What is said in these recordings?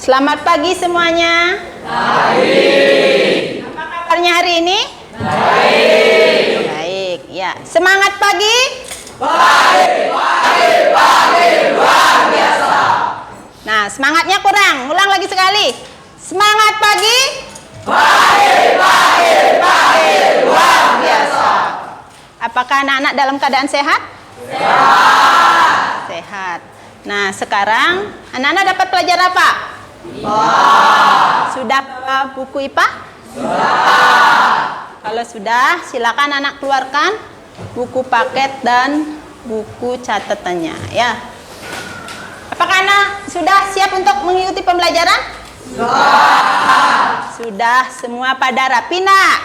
Selamat pagi semuanya. Baik. Apa kabarnya hari ini? Baik. Baik, ya. Semangat pagi. Baik, baik, baik, luar biasa. Nah, semangatnya kurang. Ulang lagi sekali. Semangat pagi. Baik, baik, baik, luar biasa. Apakah anak-anak dalam keadaan sehat? Sehat. Sehat. Nah, sekarang anak-anak dapat pelajaran apa? Sudah bawa buku IPA? Sudah. Kalau sudah, silakan anak keluarkan buku paket dan buku catatannya, ya. Apakah anak sudah siap untuk mengikuti pembelajaran? Sudah. Sudah semua pada rapi nak?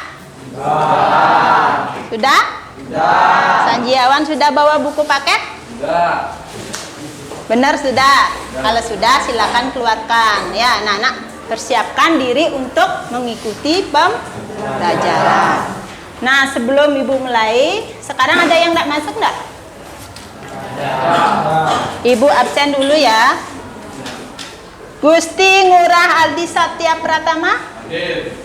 Sudah. Sudah? Sudah. Sanjiawan sudah bawa buku paket? Sudah. Benar sudah. Kalau sudah silakan keluarkan, ya. Anak-anak persiapkan diri untuk mengikuti pembelajaran. Nah, sebelum ibu mulai, sekarang ada yang tidak masuk enggak? Ibu absen dulu ya. Gusti Ngurah Aldi Satya Pratama. Hadir.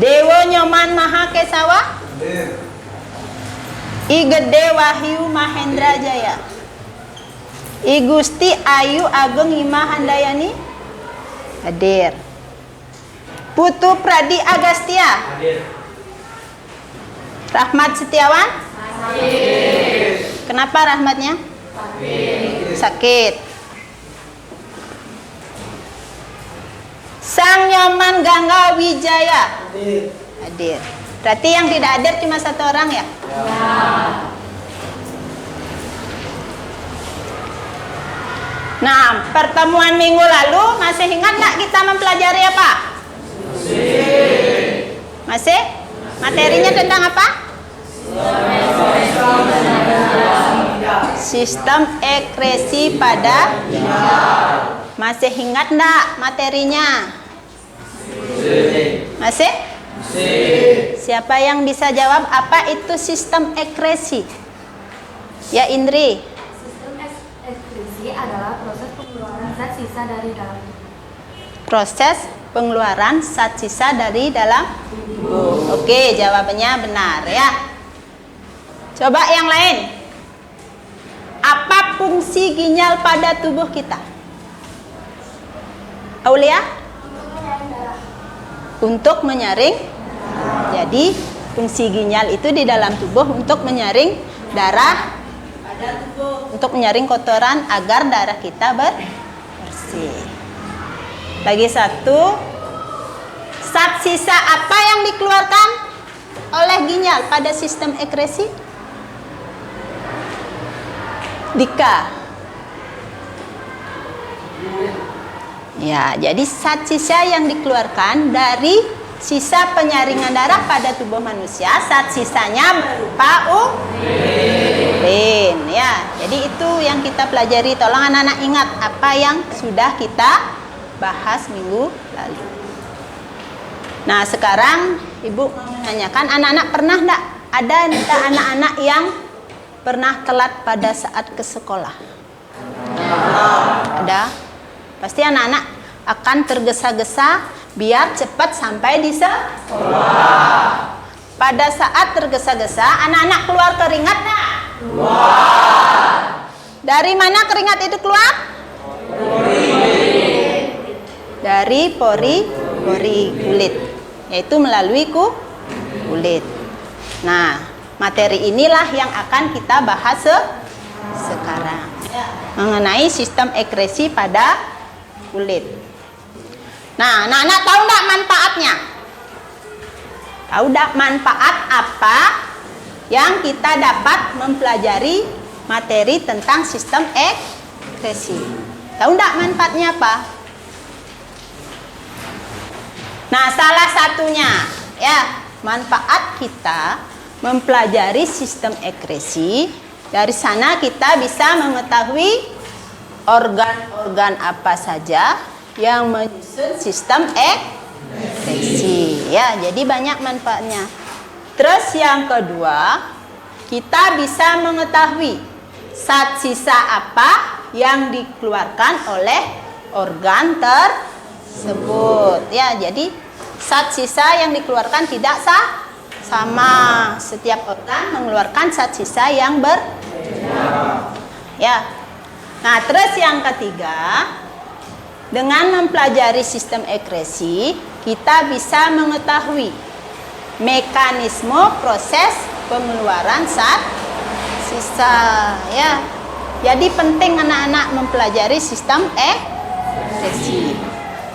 Dewo Nyoman Maha Kesawa. Hadir. I Gede Wahyu Mahendra Jaya. I Gusti Ayu Ageng Hima Handayani. Hadir. Putu Pradi Agastya. Hadir. Rahmat Setiawan. Hadir. Kenapa Rahmatnya? Sakit. Sakit. Sang Nyoman Gangga Wijaya. Hadir. Hadir. Berarti yang tidak hadir cuma satu orang ya? Ya. Nah, pertemuan minggu lalu masih ingat nggak kita mempelajari apa? Masih. Masih? Materinya tentang apa? Sistem ekresi pada ginjal. Masih ingat nggak materinya? Masih? Masih? Siapa yang bisa jawab apa itu sistem ekresi? Ya Indri. Sistem ekresi adalah proses pengeluaran zat sisa dari dalam tubuh. Proses pengeluaran zat sisa dari dalam tubuh. Oke, jawabannya benar ya. Coba yang lain. Apa fungsi ginjal pada tubuh kita? Aulia? Untuk menyaring. Jadi fungsi ginjal itu di dalam tubuh untuk menyaring darah pada tubuh, untuk menyaring kotoran agar darah kita bersih. Lagi satu, zat sisa apa yang dikeluarkan oleh ginjal pada sistem ekresi? Dika. Ya, jadi zat sisa yang dikeluarkan dari sisa penyaringan darah pada tubuh manusia, zat sisanya berupa urin. Ya, jadi itu yang kita pelajari. Tolong anak-anak ingat apa yang sudah kita bahas minggu lalu. Nah, sekarang ibu menanyakan, anak-anak pernah enggak ada anak-anak yang pernah telat pada saat ke sekolah? Ada. Pasti anak-anak akan tergesa-gesa biar cepat sampai di sekolah. Pada saat tergesa-gesa, anak-anak keluar keringat enggak? Keluar. Dari mana keringat itu keluar? Dari pori-pori kulit, yaitu melalui kulit. Nah, materi inilah yang akan kita bahas sekarang, mengenai sistem ekresi pada kulit. Nah, anak-anak tahu enggak manfaatnya? Tahu enggak manfaat apa yang kita dapat mempelajari materi tentang sistem ekresi? Tahu enggak manfaatnya apa? Nah, salah satunya ya, manfaat kita mempelajari sistem ekresi. Dari sana kita bisa mengetahui organ-organ apa saja yang menyusun sistem ekresi. Ya, jadi banyak manfaatnya. Terus yang kedua, kita bisa mengetahui zat sisa apa yang dikeluarkan oleh organ tersebut. Ya, jadi zat sisa yang dikeluarkan tidak sama. Setiap organ mengeluarkan zat sisa yang berbeda. Ya. Nah, terus yang ketiga, dengan mempelajari sistem ekskresi, kita bisa mengetahui mekanisme proses pengeluaran zat sisa. Ya. Jadi penting anak-anak mempelajari sistem ekskresi.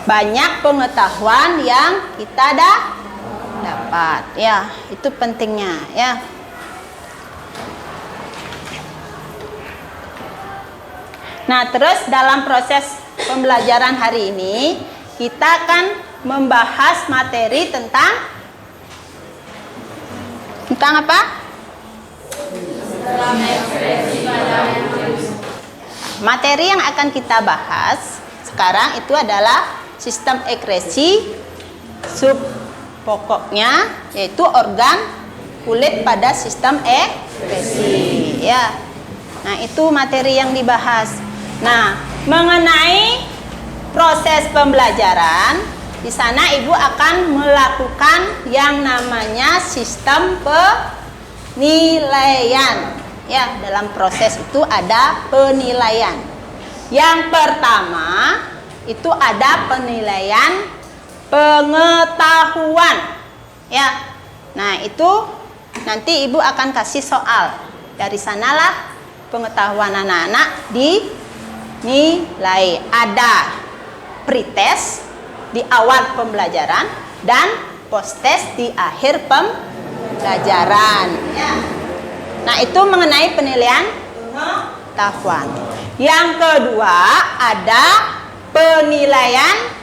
Banyak pengetahuan yang kita dapat. Ya, itu pentingnya, ya. Nah, terus dalam proses pembelajaran hari ini kita akan membahas materi tentang apa? Materi yang akan kita bahas sekarang itu adalah sistem ekskresi sub pokoknya, yaitu organ kulit pada sistem ekskresi. Ya. Nah, itu materi yang dibahas. Nah, mengenai proses pembelajaran, di sana Ibu akan melakukan yang namanya sistem penilaian. Ya, dalam proses itu ada penilaian. Yang pertama itu ada penilaian pengetahuan. Ya. Nah, itu nanti Ibu akan kasih soal. Dari sanalah pengetahuan anak-anak dinilai. Ada pretest di awal pembelajaran dan posttest di akhir pembelajaran. Ya. Nah, itu mengenai penilaian pengetahuan. Yang kedua ada penilaian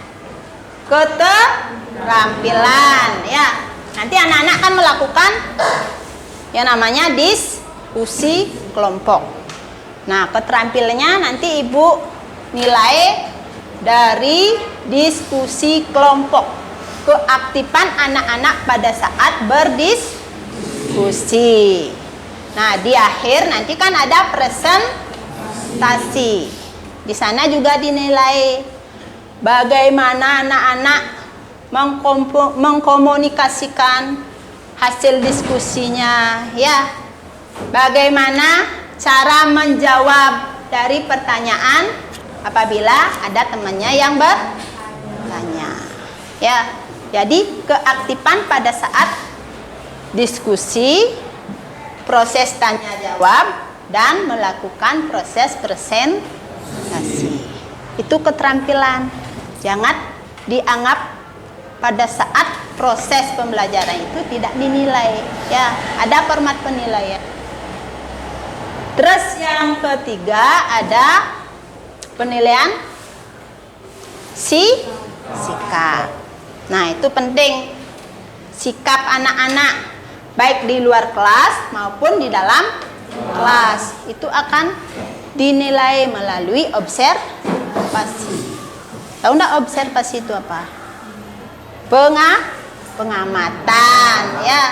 keterampilan. Ya, nanti anak-anak kan melakukan yang namanya diskusi kelompok. Nah, keterampilannya nanti Ibu nilai dari diskusi kelompok, keaktifan anak-anak pada saat berdiskusi. Nah, di akhir nanti kan ada presentasi. Di sana juga dinilai bagaimana anak-anak mengkomunikasikan hasil diskusinya, ya. Bagaimana cara menjawab dari pertanyaan apabila ada temannya yang bertanya. Ya. Jadi keaktifan pada saat diskusi, proses tanya jawab, dan melakukan proses presentasi. Itu keterampilan. Jangan dianggap pada saat proses pembelajaran itu tidak dinilai. Ya, ada format penilaian. Terus yang ketiga ada penilaian sikap. Nah, itu penting. Sikap anak-anak baik di luar kelas maupun di dalam kelas itu akan dinilai melalui observasi. Tahu enggak observasi itu apa? Pengamatan, ya.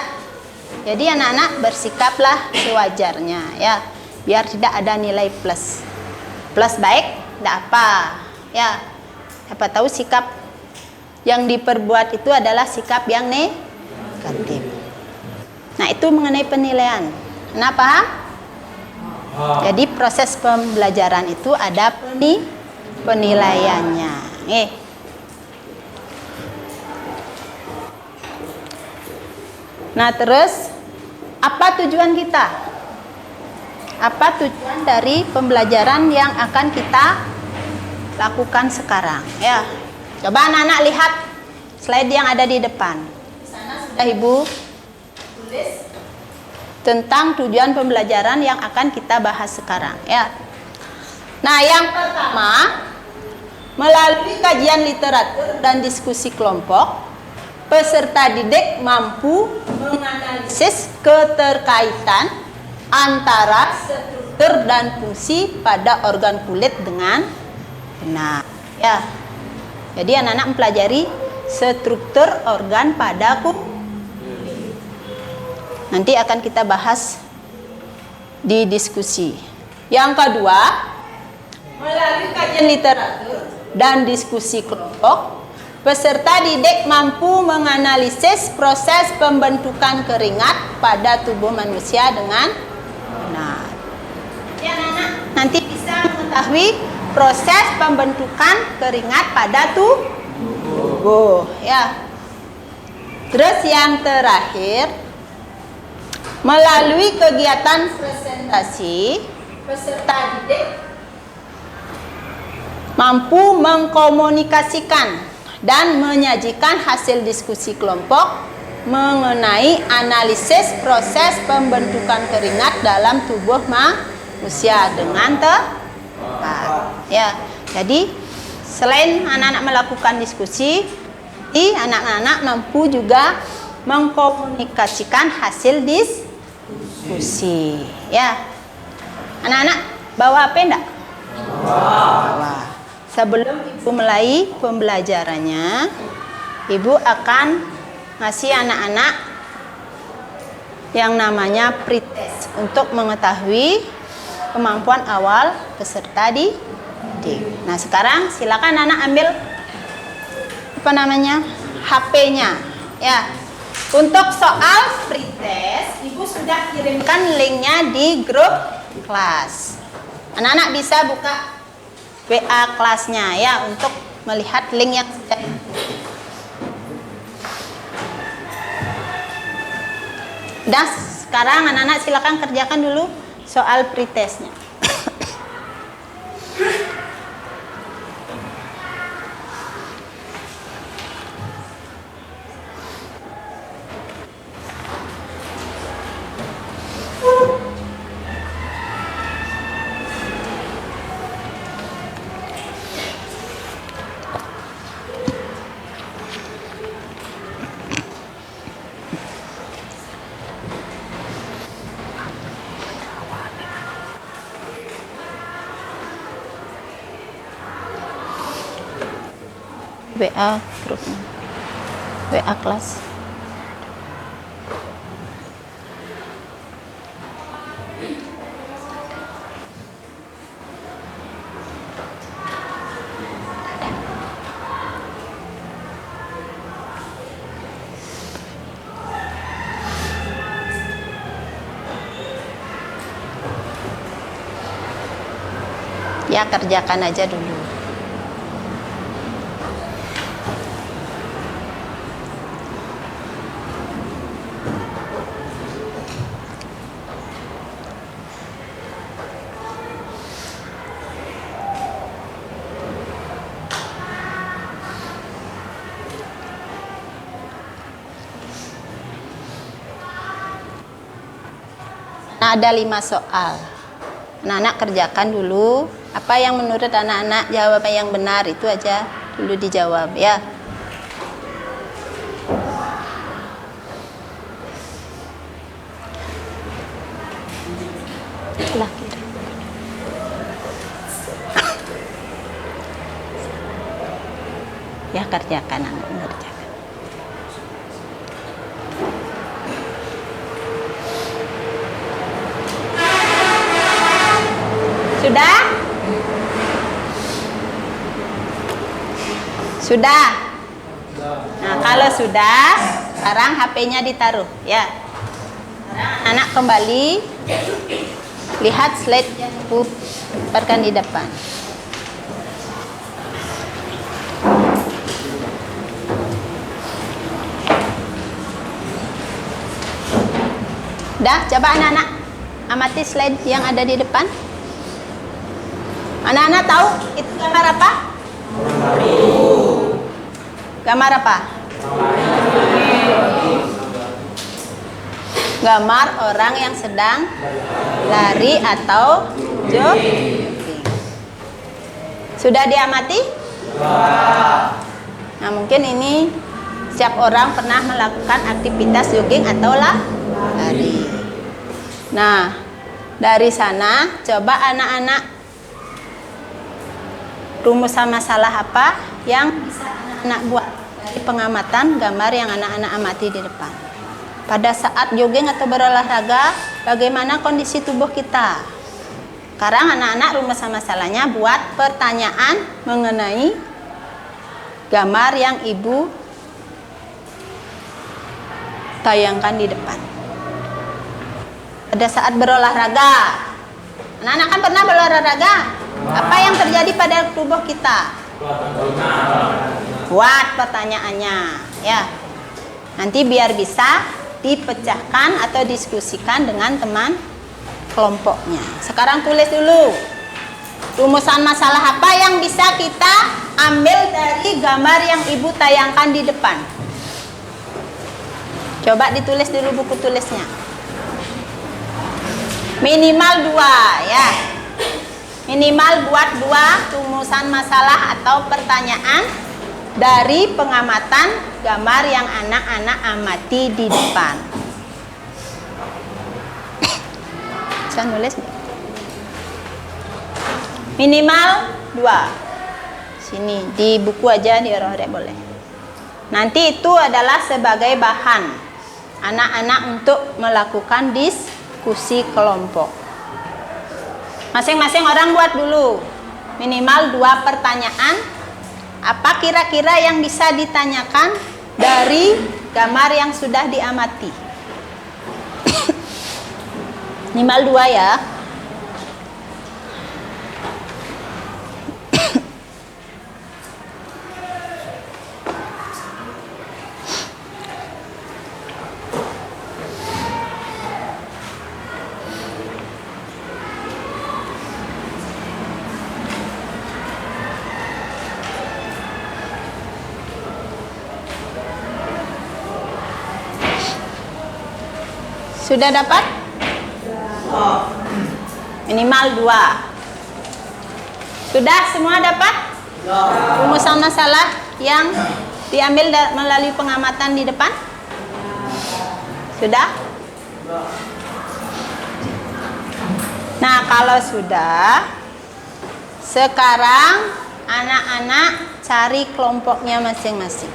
Jadi anak-anak bersikaplah sewajarnya, ya, biar tidak ada nilai plus. Plus baik enggak apa, ya. Siapa tahu sikap yang diperbuat itu adalah sikap yang negatif. Nah, itu mengenai penilaian. Nah, paham? Jadi proses pembelajaran itu ada penilaiannya. Nah, terus apa tujuan kita? Apa tujuan dari pembelajaran yang akan kita lakukan sekarang? Ya, coba anak-anak lihat slide yang ada di depan. Di sana sudah Ibu tulis tentang tujuan pembelajaran yang akan kita bahas sekarang, ya. Nah, yang pertama, melalui kajian literatur dan diskusi kelompok, peserta didik mampu menganalisis keterkaitan antara struktur dan fungsi pada organ kulit dengan benar, ya. Jadi anak-anak mempelajari struktur organ pada kulit. Nanti akan kita bahas di diskusi. Yang kedua, melalui kajian literatur dan diskusi kelompok, peserta didik mampu menganalisis proses pembentukan keringat pada tubuh manusia dengan benar. Ya, anak-anak nanti bisa mengetahui proses pembentukan keringat pada tubuh. Ya. Terus yang terakhir, melalui kegiatan presentasi, peserta didik mampu mengkomunikasikan dan menyajikan hasil diskusi kelompok mengenai analisis proses pembentukan keringat dalam tubuh manusia dengan tepat. Ya, jadi selain anak-anak melakukan diskusi, anak-anak mampu juga mengkomunikasikan hasil diskusi. Ya, anak-anak bawa apa enggak? Bawa. Sebelum Ibu mulai pembelajarannya, Ibu akan ngasih anak-anak yang namanya pretest untuk mengetahui kemampuan awal peserta didik. Nah, sekarang silakan anak ambil HP-nya. Ya. Untuk soal pretest, Ibu sudah kirimkan linknya di grup kelas. Anak-anak bisa buka WA kelasnya ya untuk melihat link yang sudah. Dan sekarang anak-anak silakan kerjakan dulu soal pretestnya. WA grupnya, WA kelas. Ya, kerjakan aja dulu. Nah, ada 5 soal. Anak-anak kerjakan dulu. Apa yang menurut anak-anak jawaban yang benar itu aja dulu dijawab ya. Sebelah kiri. Ya, kerjakan anak, kerjakan. Sudah? Sudah? Nah, kalau sudah, sekarang HP-nya ditaruh ya. Anak kembali lihat slide yang Ibu sebarkan di depan. Dah, coba anak-anak amati slide yang ada di depan. Anak-anak tahu itu gambar apa? Gambar apa? Gambar orang yang sedang lari atau jogging. Sudah diamati? Nah, mungkin ini setiap orang pernah melakukan aktivitas jogging atau lari. Nah, dari sana coba anak-anak rumusan masalah apa yang bisa anak-anak buat dari pengamatan gambar yang anak-anak amati di depan. Pada saat jogging atau berolahraga, bagaimana kondisi tubuh kita? Sekarang anak-anak rumus masalahnya buat pertanyaan mengenai gambar yang ibu tayangkan di depan. Pada saat berolahraga, anak-anak kan pernah berolahraga. Apa yang terjadi pada tubuh kita? Buat pertanyaannya, ya. Nanti biar bisa dipecahkan atau diskusikan dengan teman kelompoknya. Sekarang tulis dulu rumusan masalah apa yang bisa kita ambil dari gambar yang ibu tayangkan di depan. Coba ditulis dulu buku tulisnya. Minimal 2 ya. Minimal buat 2 rumusan masalah atau pertanyaan dari pengamatan gambar yang anak-anak amati di depan. Bisa nulis minimal 2. Sini di buku aja diorek boleh. Nanti itu adalah sebagai bahan anak-anak untuk melakukan diskusi kelompok. Masing-masing orang buat dulu minimal 2 pertanyaan. Apa kira-kira yang bisa ditanyakan dari gambar yang sudah diamati? Minimal 2 ya. Sudah dapat? Minimal 2. Sudah semua dapat? Rumusan masalah yang diambil melalui pengamatan di depan? Sudah? Nah, kalau sudah, sekarang anak-anak cari kelompoknya masing-masing.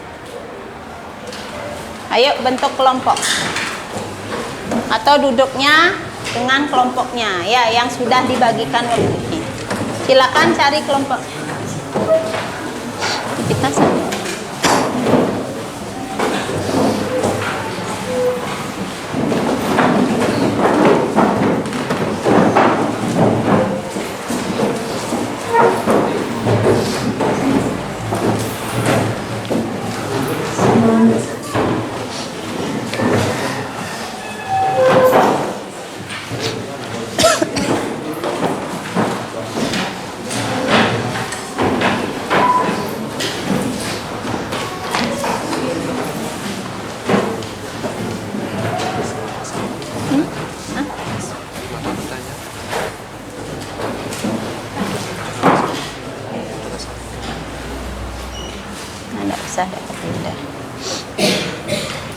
Ayo bentuk kelompok. Atau duduknya dengan kelompoknya ya yang sudah dibagikan workbooknya. Silakan cari kelompoknya. Kita saja.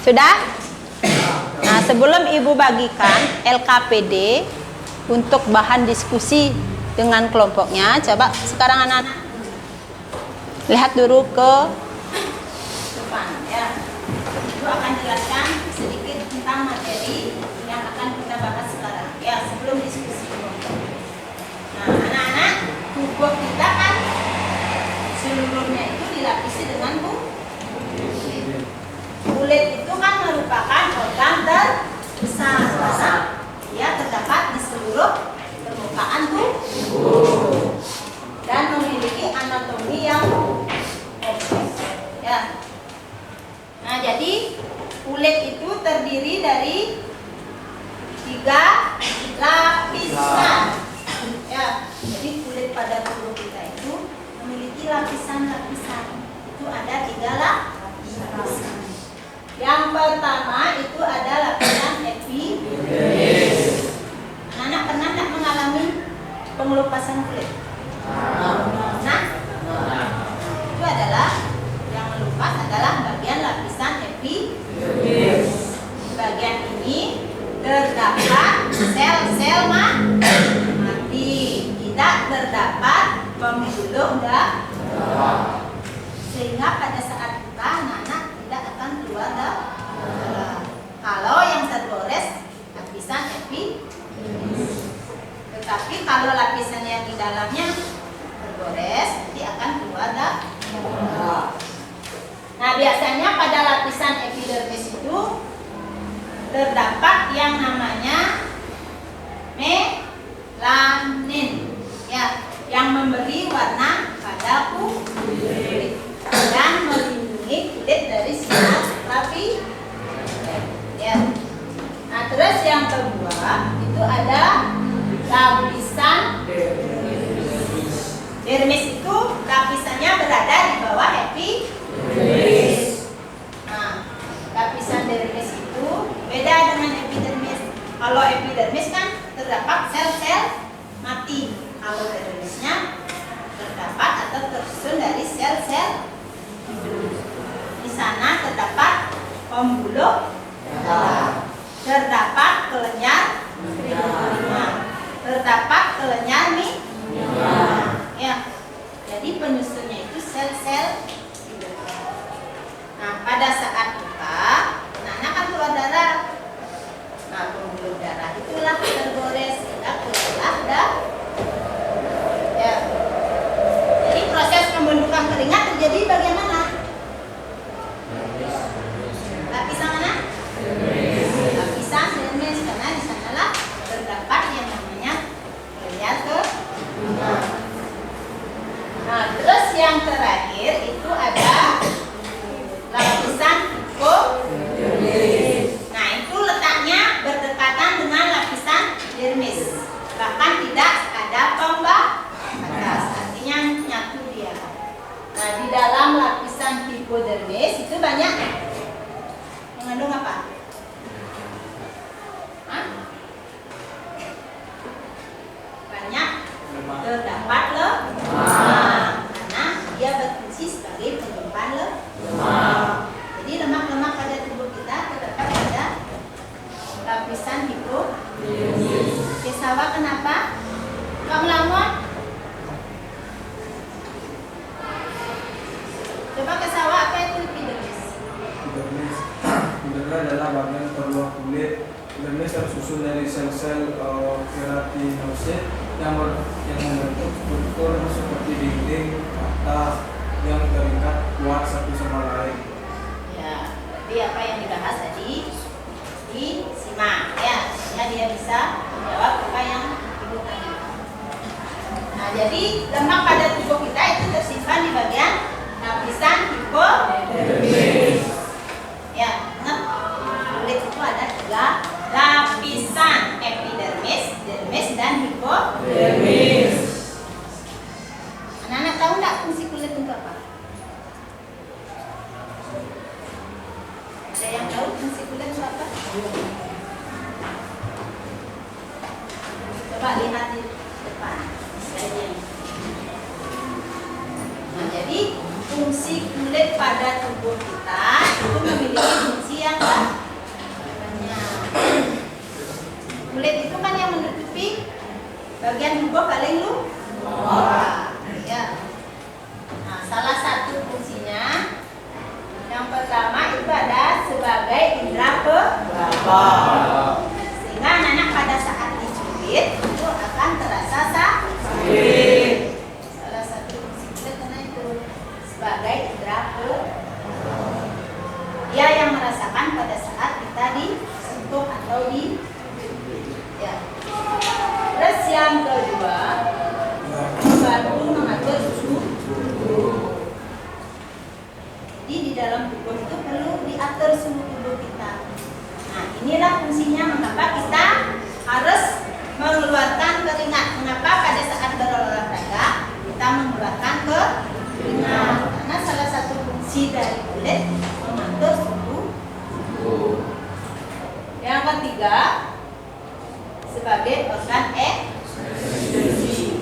Sudah? Nah, sebelum ibu bagikan LKPD untuk bahan diskusi dengan kelompoknya, coba sekarang anak-anak lihat dulu ke depan ya. Ibu akan jelaskan sedikit tentang materi yang akan kita bahas sekarang ya sebelum diskusi kelompok. Nah, anak-anak, tubuh kita kan seluruhnya itu dilapisi dengan kulit. Itu kan merupakan organ terbesar karena dia terdapat di seluruh permukaan tubuh dan memiliki anatomi yang kompleks ya. Nah, jadi kulit itu terdiri dari 3 lapisan ya. Jadi kulit pada tubuh kita itu memiliki lapisan-lapisan. Itu ada 3 lapisan. Yang pertama itu ada lapisan epidermis. Anak pernah tidak mengalami pengelupasan kulit? Nah, itu adalah yang melupas adalah bagian lapisan epidermis. Bagian ini terdapat sel-sel mati, tidak terdapat pembuluh darah, sehingga pada saat buka anak-anak tidak akan keluar darah. Kalau yang tergores lapisan epidermis. Tetapi kalau lapisan biasanya pada lapisan epidermis itu terdapat yang namanya melanin, ya, yang memberi warna pada kulit dan melindungi kulit dari sinar UV. Ya. Nah, terus yang kedua itu ada lapisan dermis. Itu lapisannya berada di bawah epidermis. Nah, lapisan dermis itu beda dengan epidermis. Kalau epidermis kan terdapat sel-sel mati. Kalau dermisnya terdapat atau tersusun dari sel-sel hidup. Di sana terdapat pembuluh darah, terdapat kelenjar keringat, terdapat kelenjar minyak. Ya, jadi penyusunnya itu sel-sel hidup. Nah, pada saat buka, anak kan keluar darah. Nah, pembuluh darah itulah tergores, tidak keluar darah. Ya. Jadi proses pembentukan keringat terjadi bagian mana? Lapisan mana? Lapisan dermis, karena di sanalah terdapat yang namanya kelenjar keringat. Nah, terus yang terakhir itu ada lapisan hipodermis. Nah, itu letaknya berdekatan dengan lapisan dermis. Bahkan tidak ada pembatas, artinya nyatu dia. Nah, di dalam lapisan hipodermis itu banyak mengandung apa? Hah? Banyak terdapat lemak, karena dia berfungsi sebagai penyimpan lemak. Jadi lemak-lemak pada tubuh kita terdapat pada lapisan hipodermis. Kesawa kenapa? Kok melamun? Coba kesawa apa itu epidermis? Epidermis adalah bagian terluar kulit. Epidermis tersusun dari sel-sel keratinosit yang membentuk struktur seperti dinding mata yang terikat kuat satu sama lain. Ya, jadi apa yang dibahas tadi disimak, ya, sehingga dia bisa menjawab apa yang ibu tanya. Nah, jadi lemak pada tubuh kita itu tersimpan di bagian lapisan hipodermis. Ya, ingat kulit itu ada 3 lapisan: epidermis, dermis, dan hipodermis. Anak-anak tahu nggak fungsi kulit untuk apa? Ada yang tahu fungsi kulit itu apa? Coba lihat di depan slide-nya. Nah, jadi fungsi kulit pada tubuh kita itu memiliki fungsi yang banyak. Kulit itu kan yang menutupi bagian tubuh paling luar. Ya. Nah, salah satu fungsinya yang pertama itu ada sebagai indera peraba. Sehingga anak-anak pada saat dicubit itu akan terasa sakit. Salah satu fungsi kulit karena itu sebagai indera peraba. Dia yang merasakan pada saat kita disentuh atau di ya. Terus yang kedua, membantu mengatur suhu tubuh. Jadi di dalam tubuh itu perlu diatur suhu tubuh kita. Nah, inilah fungsinya mengapa kita harus mengeluarkan keringat. Mengapa pada saat berolahraga kita mengeluarkan keringat? Karena salah satu fungsi dari kulit mengatur suhu tubuh. Yang ketiga, sebagai organ ekskresi.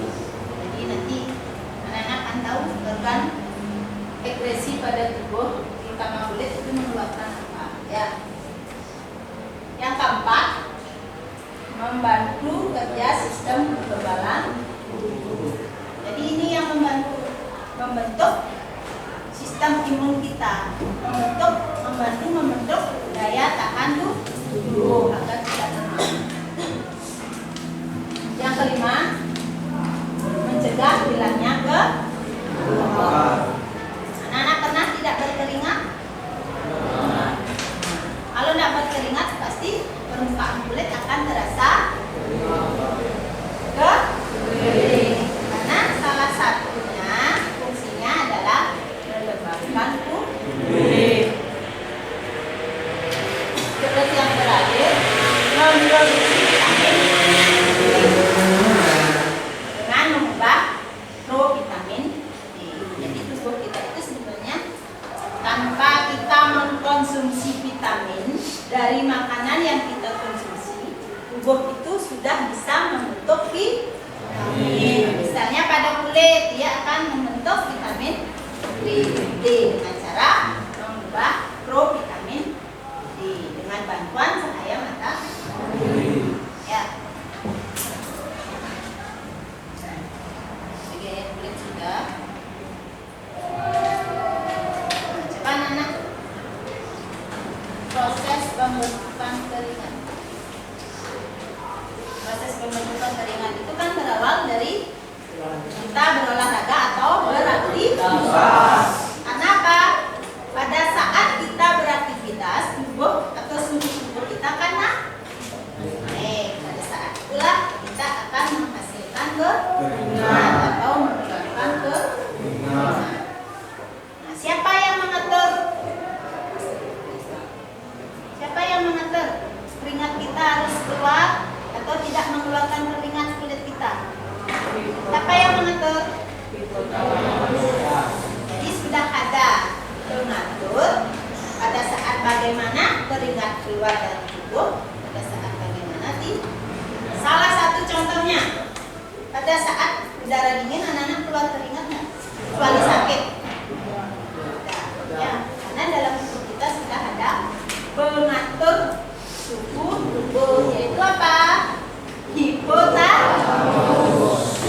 Jadi nanti anak-anak akan tahu organ ekskresi pada tubuh, terutama kulit itu mengeluarkan apa. Ya. Yang keempat, membantu kerja sistem kekebalan tubuh. Jadi ini yang membentuk sistem imun kita, membantu membentuk daya tahan tubuh agar tidak lemah. Yang kelima, mencegah hilangnya keringat. Anak-anak pernah tidak berkeringat? dari makanan yang kita konsumsi, tubuh itu sudah bisa membentuk vitamin. Misalnya pada kulit, dia akan membentuk vitamin D dengan cara mengubah provitamin D dengan bantuan cahaya matahari. Ya. Bagian kulit sudah. Nah, coba Nana. Proses pembentukan keringat. Proses pembentukan keringat itu kan berawal dari kita berolahraga atau beraktivitas. Karena apa? Pada saat kita beraktivitas, tubuh atau suhu tubuh kita kan naik. Pada saat itulah kita akan menghasilkan keringat atau mengeluarkan keringat. Nah, siapa yang mengatur? Siapa yang mengatur keringat kita harus keluar atau tidak mengeluarkan keringat kulit kita? Siapa yang mengatur? Jadi sudah ada pengatur pada saat bagaimana keringat keluar dari tubuh, pada saat bagaimana salah satu contohnya pada saat udara dingin anak-anak keluar keringat nggak? Kecuali sakit. Ya, karena dalam tubuh kita sudah ada pengatur suhu tubuh, yaitu apa? Hipotalamus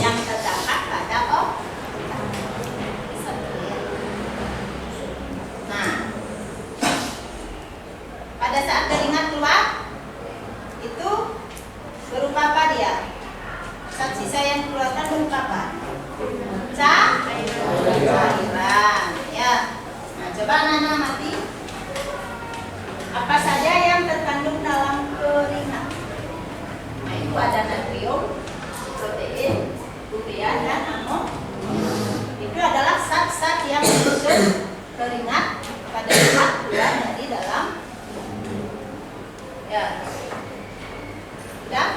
yang terdapat pada otak. Nah, pada saat keringat keluar itu berupa apa dia? Zat sisa yang dikeluarkan berupa apa? Cairan. Ya. Nah, coba Nana mati. Apa saja yang terkandung dalam keringat? Nah, itu ada natrium, protein, urea, dan amonium. Itu adalah zat-zat yang menyusun keringat pada saat keluar dari dalam. Ya, sudah.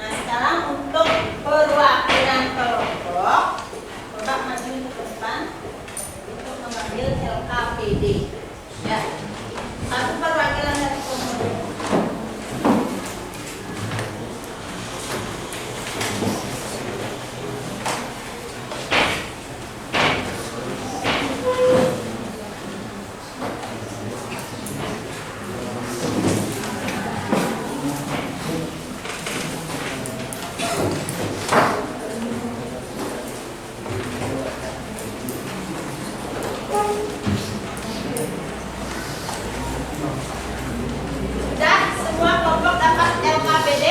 Nah, sekarang untuk perwakilan kelompok, coba maju ke depan untuk mengambil LKPD. Ya. Satu perwakilan dari kelompok. Sudah semua kelompok dapat LKPD?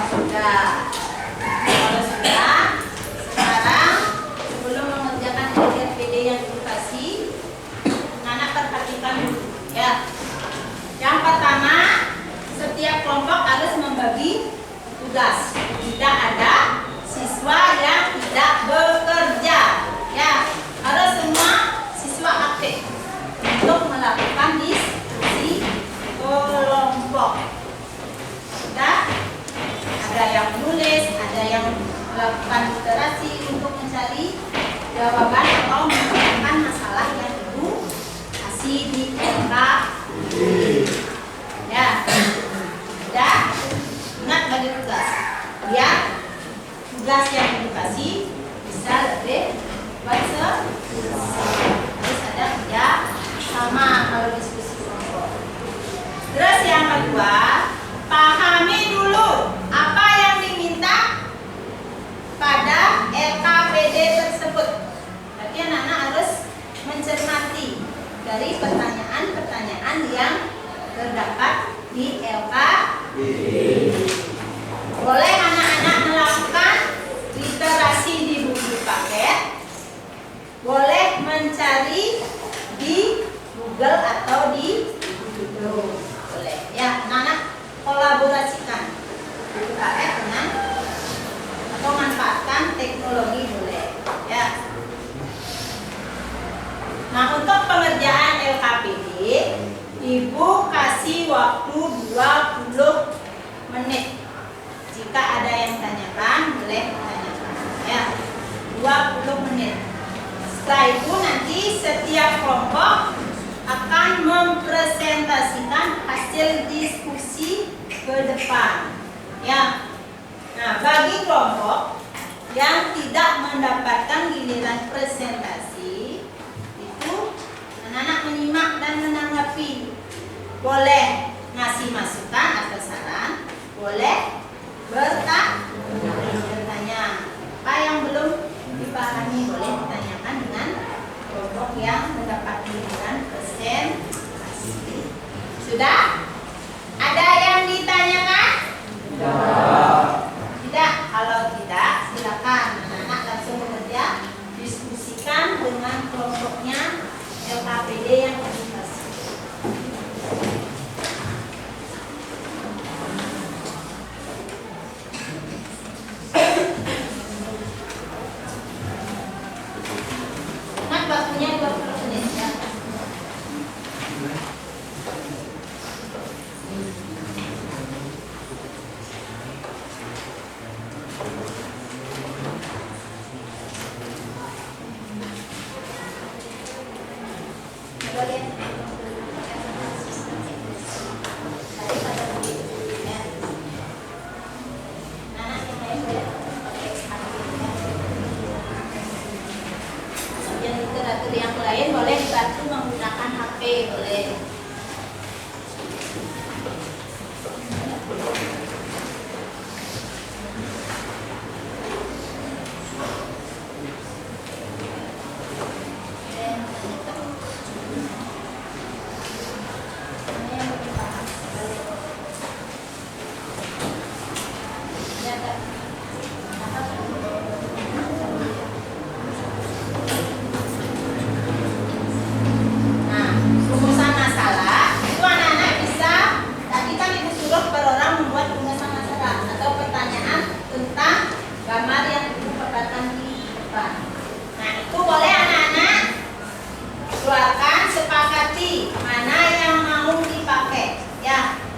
Sudah. Kalau sudah, sekarang sebelum mengerjakan LKPD yang dikasih, anak perhatikan dulu. Ya. Yang pertama, setiap kelompok harus membagi tugas. Tidak ada siswa yang tidak bekerja. Ya, harus semua siswa aktif untuk melakukan diskusi kelompok. Sudah ada yang menulis, ada yang melakukan literasi untuk mencari jawaban atau menemukan masalah yang ibu kasih di LK. Ya, sudah. Ingat bagi tugas. Ya, tugas yang edukasi bisa lebih baca. Harus ada kerja sama kalau diskusi kelompok. Terus yang kedua, pahami dulu apa yang diminta pada LKPD tersebut. Berarti anak-anak harus mencermati dari pertanyaan-pertanyaan yang terdapat di LKPD. Boleh anak-anak melakukan literasi di buku paket, boleh mencari di Google atau di YouTube. Boleh. Ya, anak-anak kolaborasikan buku paket dengan atau manfaatkan teknologi boleh. Ya. Nah, untuk pengerjaan LKPD, Ibu kasih waktu 20 menit. Jika ada yang tanyakan, boleh tanyakan. Ya, 20 menit. Setelah itu nanti setiap kelompok akan mempresentasikan presentasikan hasil diskusi ke depan. Ya. Nah, bagi kelompok yang tidak mendapatkan giliran presentasi, itu anak-anak menyimak dan menanggapi. Boleh ngasih masukan atau saran, boleh bertanya. Apa yang belum dipahami boleh ditanyakan dengan kelompok yang mendapat giliran presentasi. Sudah? Ada yang ditanyakan? Tidak. Kalau tidak, silakan anak-anak langsung bekerja, diskusikan dengan kelompoknya LKPD yang edukasi. Ingat waktunya 20 menit ya. Yang lain boleh dibantu menggunakan HP, boleh.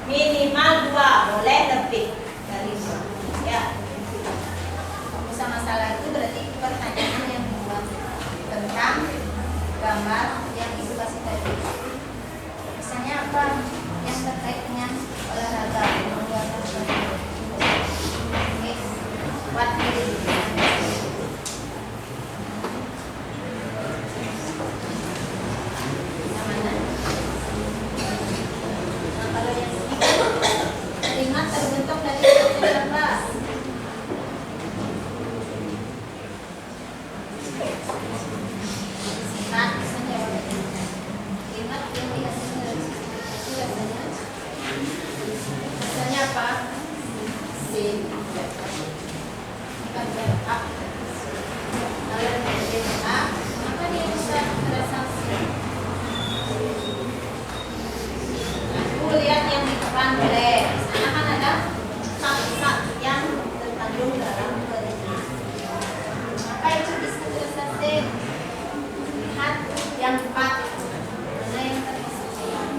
Minimal 2, boleh lebih dari 2. Ya. Rumus masalah itu berarti pertanyaan yang membuat tentang gambar yang ibu kasih tadi. Misalnya apa yang terkait dengan olahraga, membuat olahraga. Oke. Buat diri. Terbentuk dari gambar. Singkat, misalnya ingat yang dihasilkan dari itu rasanya. Misalnya apa? Sin. A. Kalau dari A, apa dia bisa terasa sin? Aku lihat yang di depan boleh. Di sana kan ada sat-sat yang terkandung dalam keringat. Maka itu bisa terasa sin. Lihat yang 4. Mana yang terasa sin?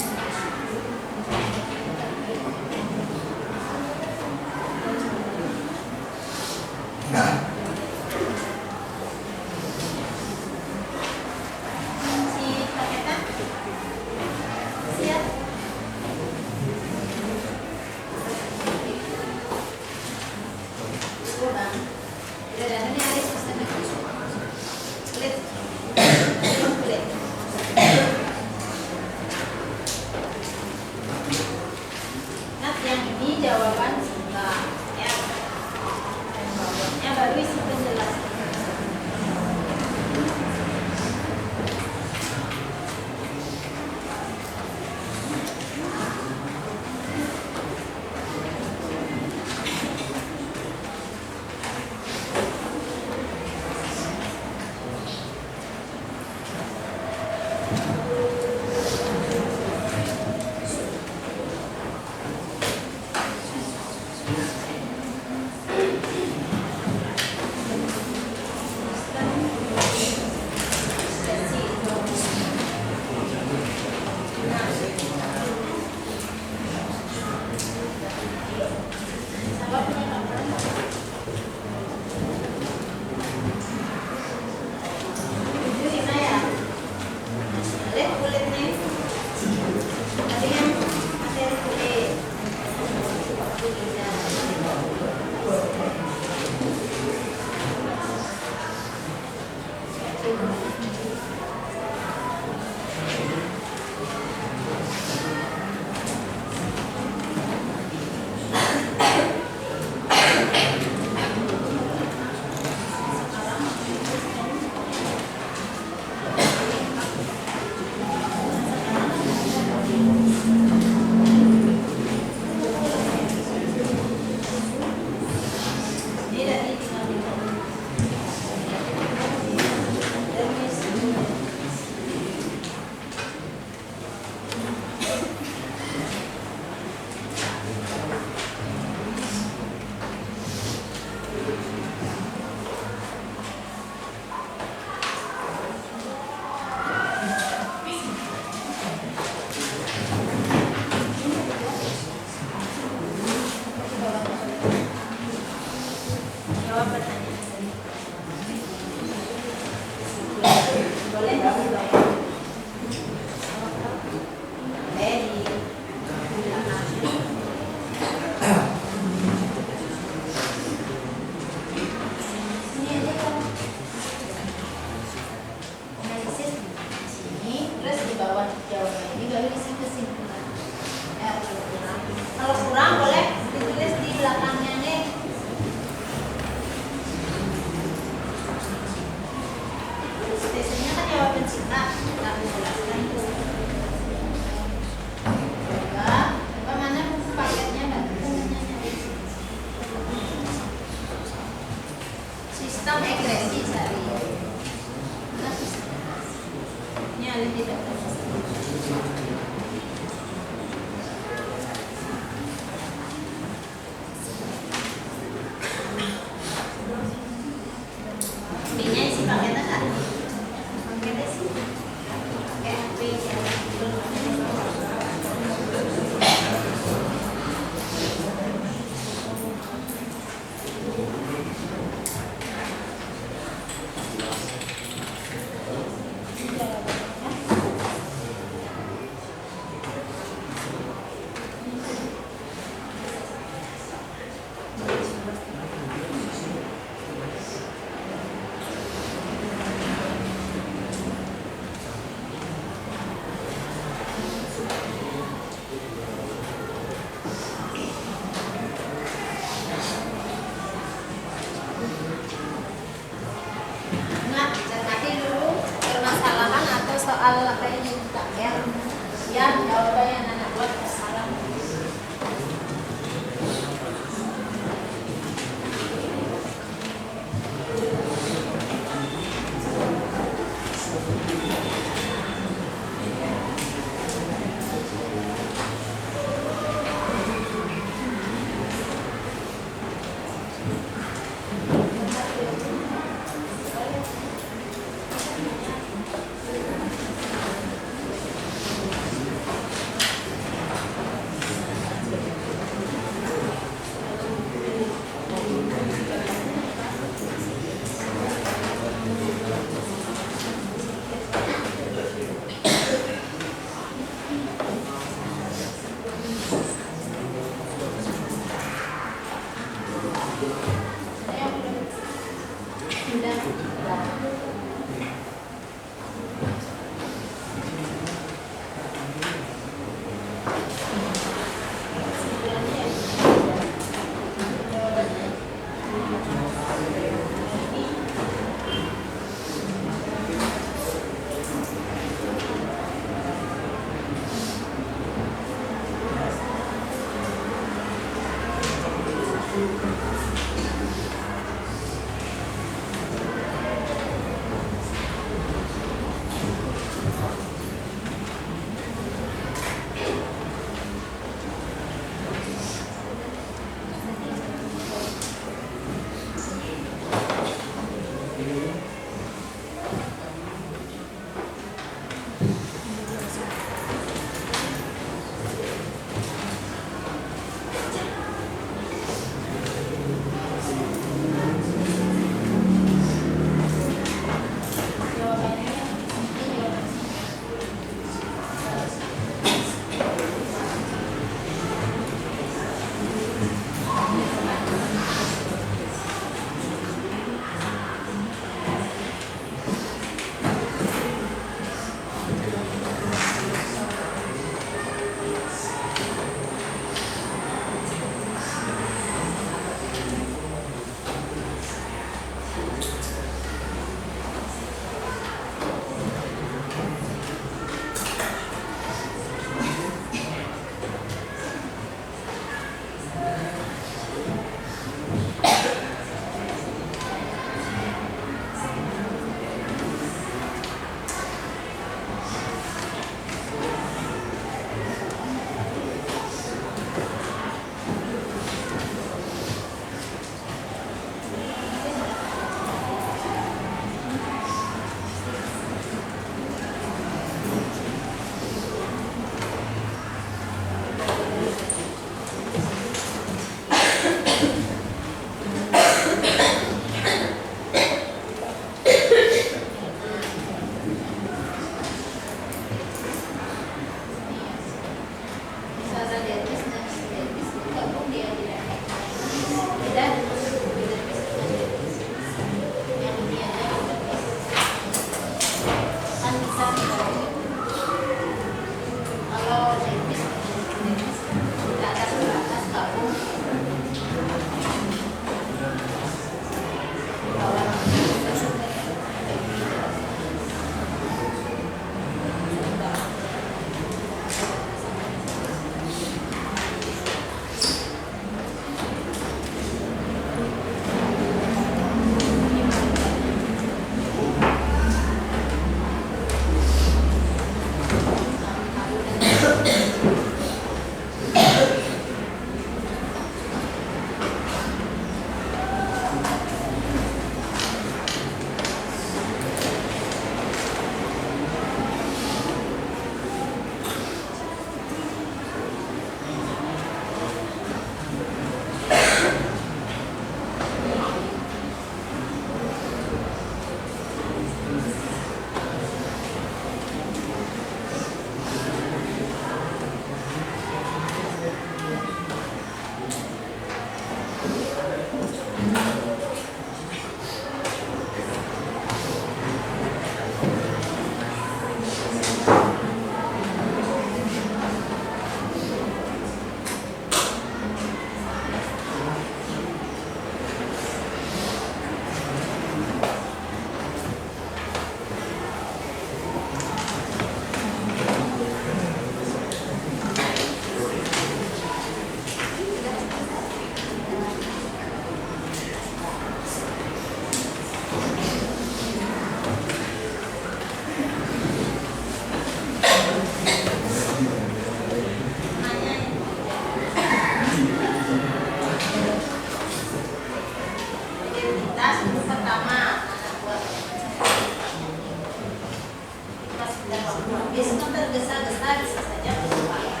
tergesa-gesa bisa saja kelupaan.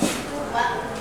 Itu Pak.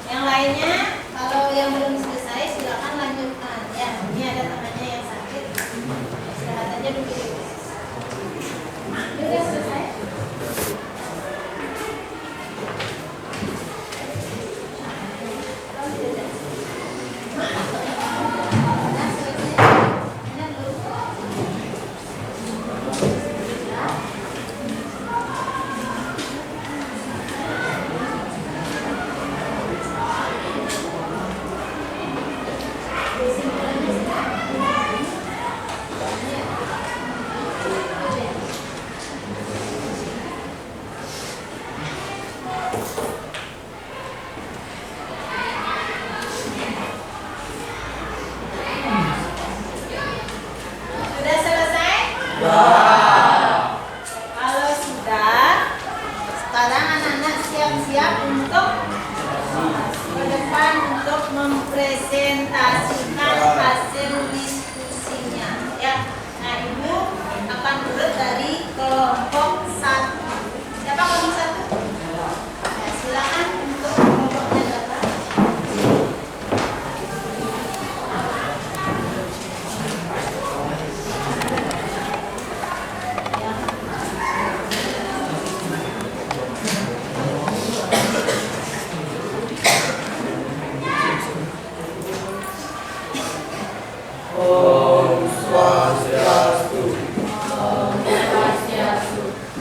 Yang lainnya, kalau yang belum selesai silakan lanjutkan. Ya, ini ada tangannya yang sakit. Istirahat aja dulu. Sudah selesai. Sudah selesai? Kalau sudah, sekarang anak-anak siap-siap untuk ke depan untuk mempresentasikan hasil diskusinya. Ya, nah ibu akan urut dari kelompok 1. Siapa kelompok 1? Ya, silakan untuk kelompoknya datang.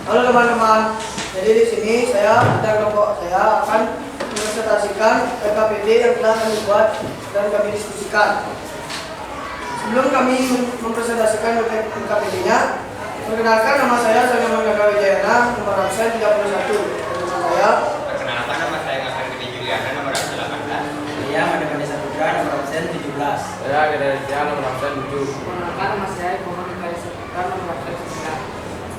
Halo teman-teman, jadi di sini saya dan kelompok saya akan mempresentasikan PKPD yang telah kami buat dan kami diskusikan. Sebelum kami mempresentasikan PKPD-nya, perkenalkan nama saya Sagamar Gaga Wijayana, nomor absen 31. Dan teman saya, Perkenalkan, nama saya Kakak Gede Juliana, nomor absen 18. Saya Mademani Saputra, nomor absen 17. Saya Gede Rizya, nomor absen 7. Perkenalkan, nama saya Komando Kari Saputra, nomor absen 9.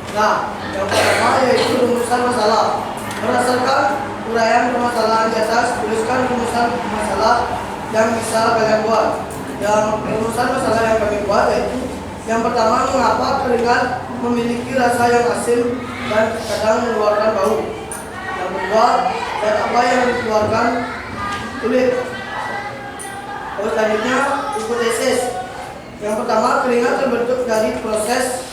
nah, yang pertama yaitu rumusan masalah. Berdasarkan uraian permasalahan di atas, tuliskan rumusan masalah yang bisa kalian buat. Yang rumusan masalah yang kami buat yaitu yang pertama, mengapa keringat memiliki rasa yang asin dan kadang mengeluarkan bau. Yang kedua, dan apa yang dikeluarkan kulit. Terus selanjutnya hipotesis. Yang pertama, keringat terbentuk dari proses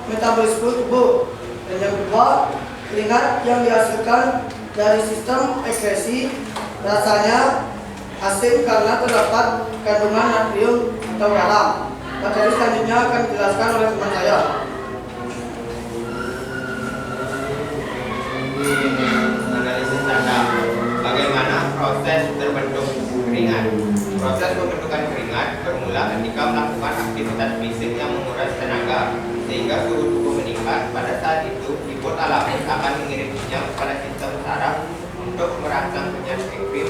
metabolisme tubuh. Dan yang kedua, keringat yang dihasilkan dari sistem ekskresi rasanya asin karena terdapat kandungan natrium atau garam. Materi selanjutnya akan dijelaskan oleh teman saya. Analisis tanda. Bagaimana proses terbentuk keringat? Proses pembentukan keringat bermula ketika melakukan aktivitas fisik yang menguras tenaga sehingga suhu tubuh meningkat. Pada saat itu, hipotalamus akan mengirim sinyal kepada sistem saraf untuk merangsang penyakit ekstrim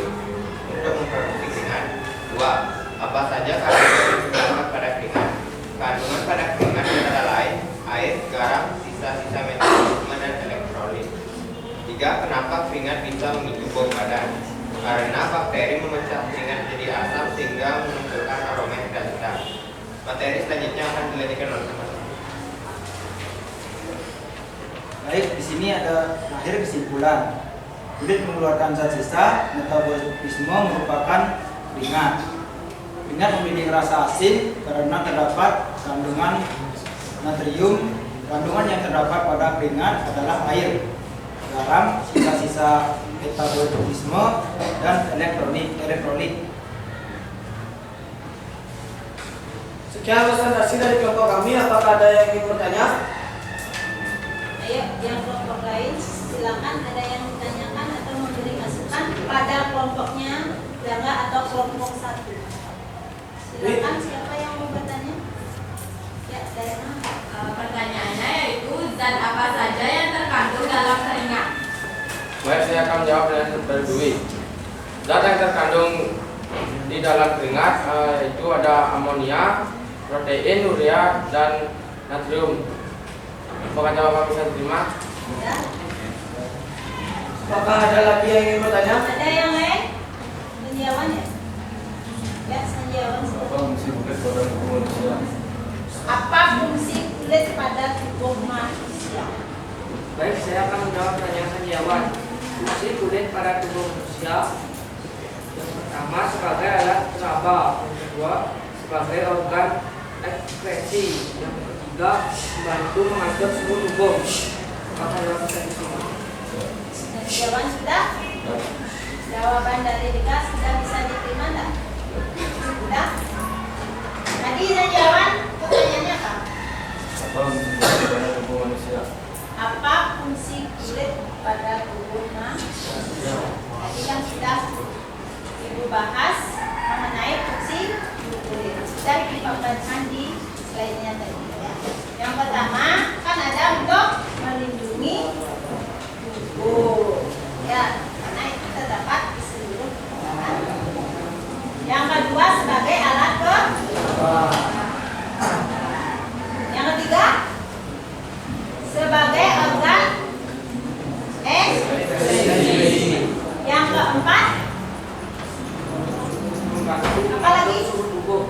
untuk memproduksi keringat. 2. Apa saja kandungan yang terdapat pada keringat? Kandungan pada keringat antara lain air, garam, sisa-sisa metabolisme dan elektrolit. 3. Kenapa keringat bisa memicu bau badan? Karena bakteri memecah keringat jadi asam sehingga memunculkan aroma yang tidak sedap. Materi selanjutnya akan dilanjutkan oleh teman-teman. Baik, di sini ada akhir kesimpulan. Kulit mengeluarkan zat sisa, metabolisme merupakan keringat. Keringat memiliki rasa asin karena terdapat kandungan natrium. Kandungan yang terdapat pada keringat adalah air, garam, sisa-sisa metabolisme, dan elektrolit. Sekian presentasi dari kelompok kami. Apakah ada yang ingin bertanya? Ayo, yang kelompok lain silakan, ada yang ditanyakan atau memberi masukan pada kelompoknya Dangga atau kelompok 1. Silakan, siapa yang mau bertanya? Ya, dari mana? Pertanyaannya yaitu zat apa saja yang terkandung dalam keringat? Baik, saya akan menjawab dengan berdua. Zat yang terkandung di dalam keringat itu ada amonia, protein, urea, dan natrium. Apakah jawaban bisa diterima? Ya. Apakah ada lagi yang ingin bertanya? Ada yang lain? Senjawan ya? Ya, senjawan. Apa fungsi kulit pada tubuh manusia? Apa fungsi kulit pada tubuh manusia? Baik, saya akan menjawab pertanyaan senjawan. Fungsi kulit pada tubuh manusia yang pertama sebagai alat peraba, yang kedua sebagai organ ekskresi, yang ketiga membantu mengatur suhu tubuh. Apakah jawaban bisa diterima? Senjawan sudah? Jawaban dari Dika sudah bisa diterima enggak? Sudah? Tadi senjawan pertanyaannya apa? Apa fungsi kulit pada tubuh manusia? Apa fungsi kulit pada tubuh manusia? Tadi kan sudah Ibu bahas mengenai fungsi kulit. Sudah dipaparkan di slide-nya tadi ya. Yang pertama kan ada untuk melindungi tubuh. Ya, karena itu terdapat di seluruh badan. Yang kedua sebagai alat Yang ketiga sebagai organ ekskresi. Yang keempat apa lagi? Suhu tubuh.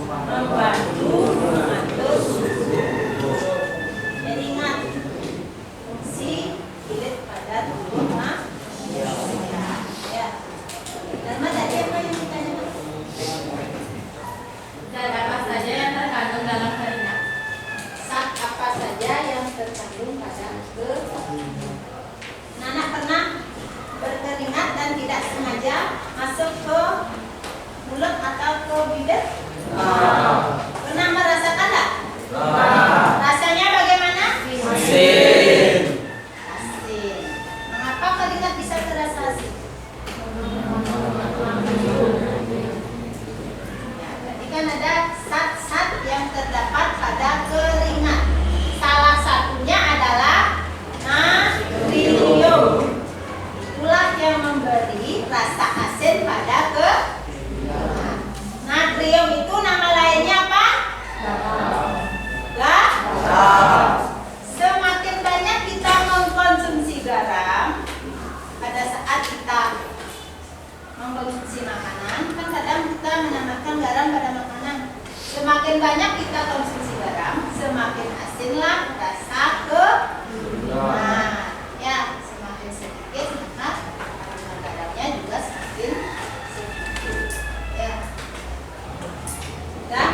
Membantu mengatur suhu tubuh. Jadi ingat fungsi kulit pada tubuh manusia. Ya. Dan tadi apa yang ditanyakan? Zat apa saja yang terkandung dalam keringat? Zat apa saja yang terkandung pada keringat? Nana pernah berkeringat dan tidak sengaja masuk ke mulut atau ke bibir? Pernah merasakan enggak? Rasanya bagaimana? Asin. Mengapa keringat bisa terasa asin? Ya, berarti kan ada zat-zat yang terdapat pada keringat. Salah satunya adalah natrium. Itulah yang memberi rasa asin pada keringat. Natrium itu nama Semakin banyak kita konsumsi garam, semakin asinlah rasa keringat. Ya, semakin sedikit maka kandungan garamnya juga semakin sedikit. Ya, sudah.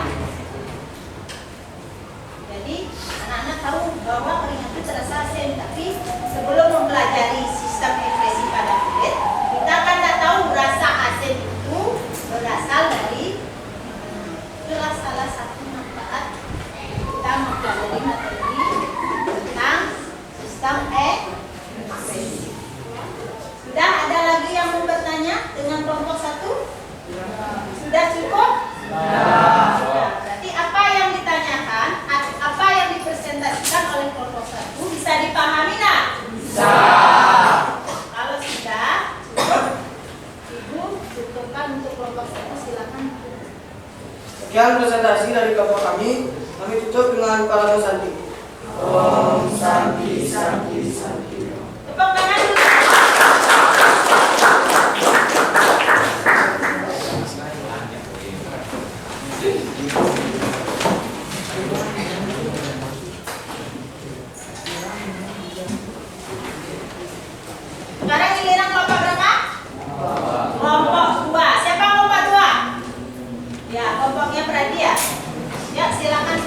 Jadi anak-anak tahu bahwa keringat itu terasa asin, tapi sebelum mempelajari sistem ekspresi pada kulit, kita kan tidak tahu rasa asin itu berasal dari. Itulah salah satu manfaat kita mempelajari materi tentang sistem ekspresi. Sudah ada lagi yang mau bertanya dengan kelompok 1? Sudah cukup? Berarti apa yang ditanyakan, apa yang dipresentasikan oleh kelompok 1 bisa dipahami nggak? Bisa. Kalau sudah, Ibu cukupkan untuk kelompok 1, silakan. Sekian presentasi dari kelompok kami tutup dengan kalangan Santi. Om Santi Santi Santi. Tepuk tangan dulu. Sekarang giliran kelompok berapa? Kelompok 2. Siapa kelompok 2? Ya, kelompoknya berarti ya. Ya, silakan.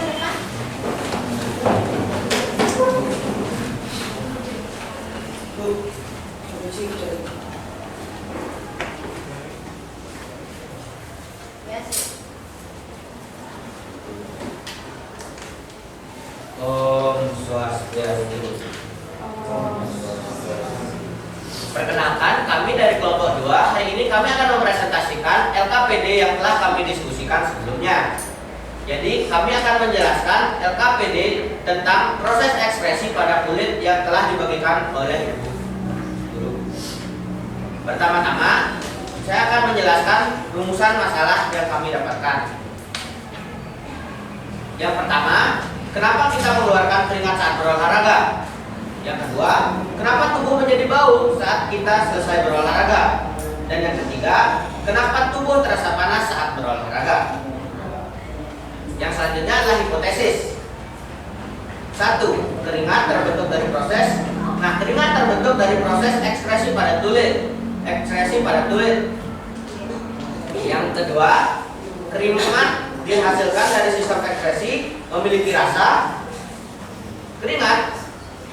Om Swastiastu. Perkenalkan, kami dari kelompok 2. Hari ini kami akan mempresentasikan LKPD yang telah kami diskusikan sebelumnya. Jadi kami akan menjelaskan LKPD tentang proses ekspresi pada kulit yang telah dibagikan oleh guru. Pertama-tama, saya akan menjelaskan rumusan masalah yang kami dapatkan. Yang pertama, kenapa kita mengeluarkan keringat saat berolahraga? Yang kedua, kenapa tubuh menjadi bau saat kita selesai berolahraga? Dan yang ketiga, kenapa tubuh terasa panas saat berolahraga? Yang selanjutnya adalah hipotesis. 1. Keringat terbentuk dari proses. Nah, keringat terbentuk dari proses ekspresi pada kulit. Ekspresi pada kulit. Yang kedua, keringat dihasilkan dari sistem ekspresi memiliki rasa. Keringat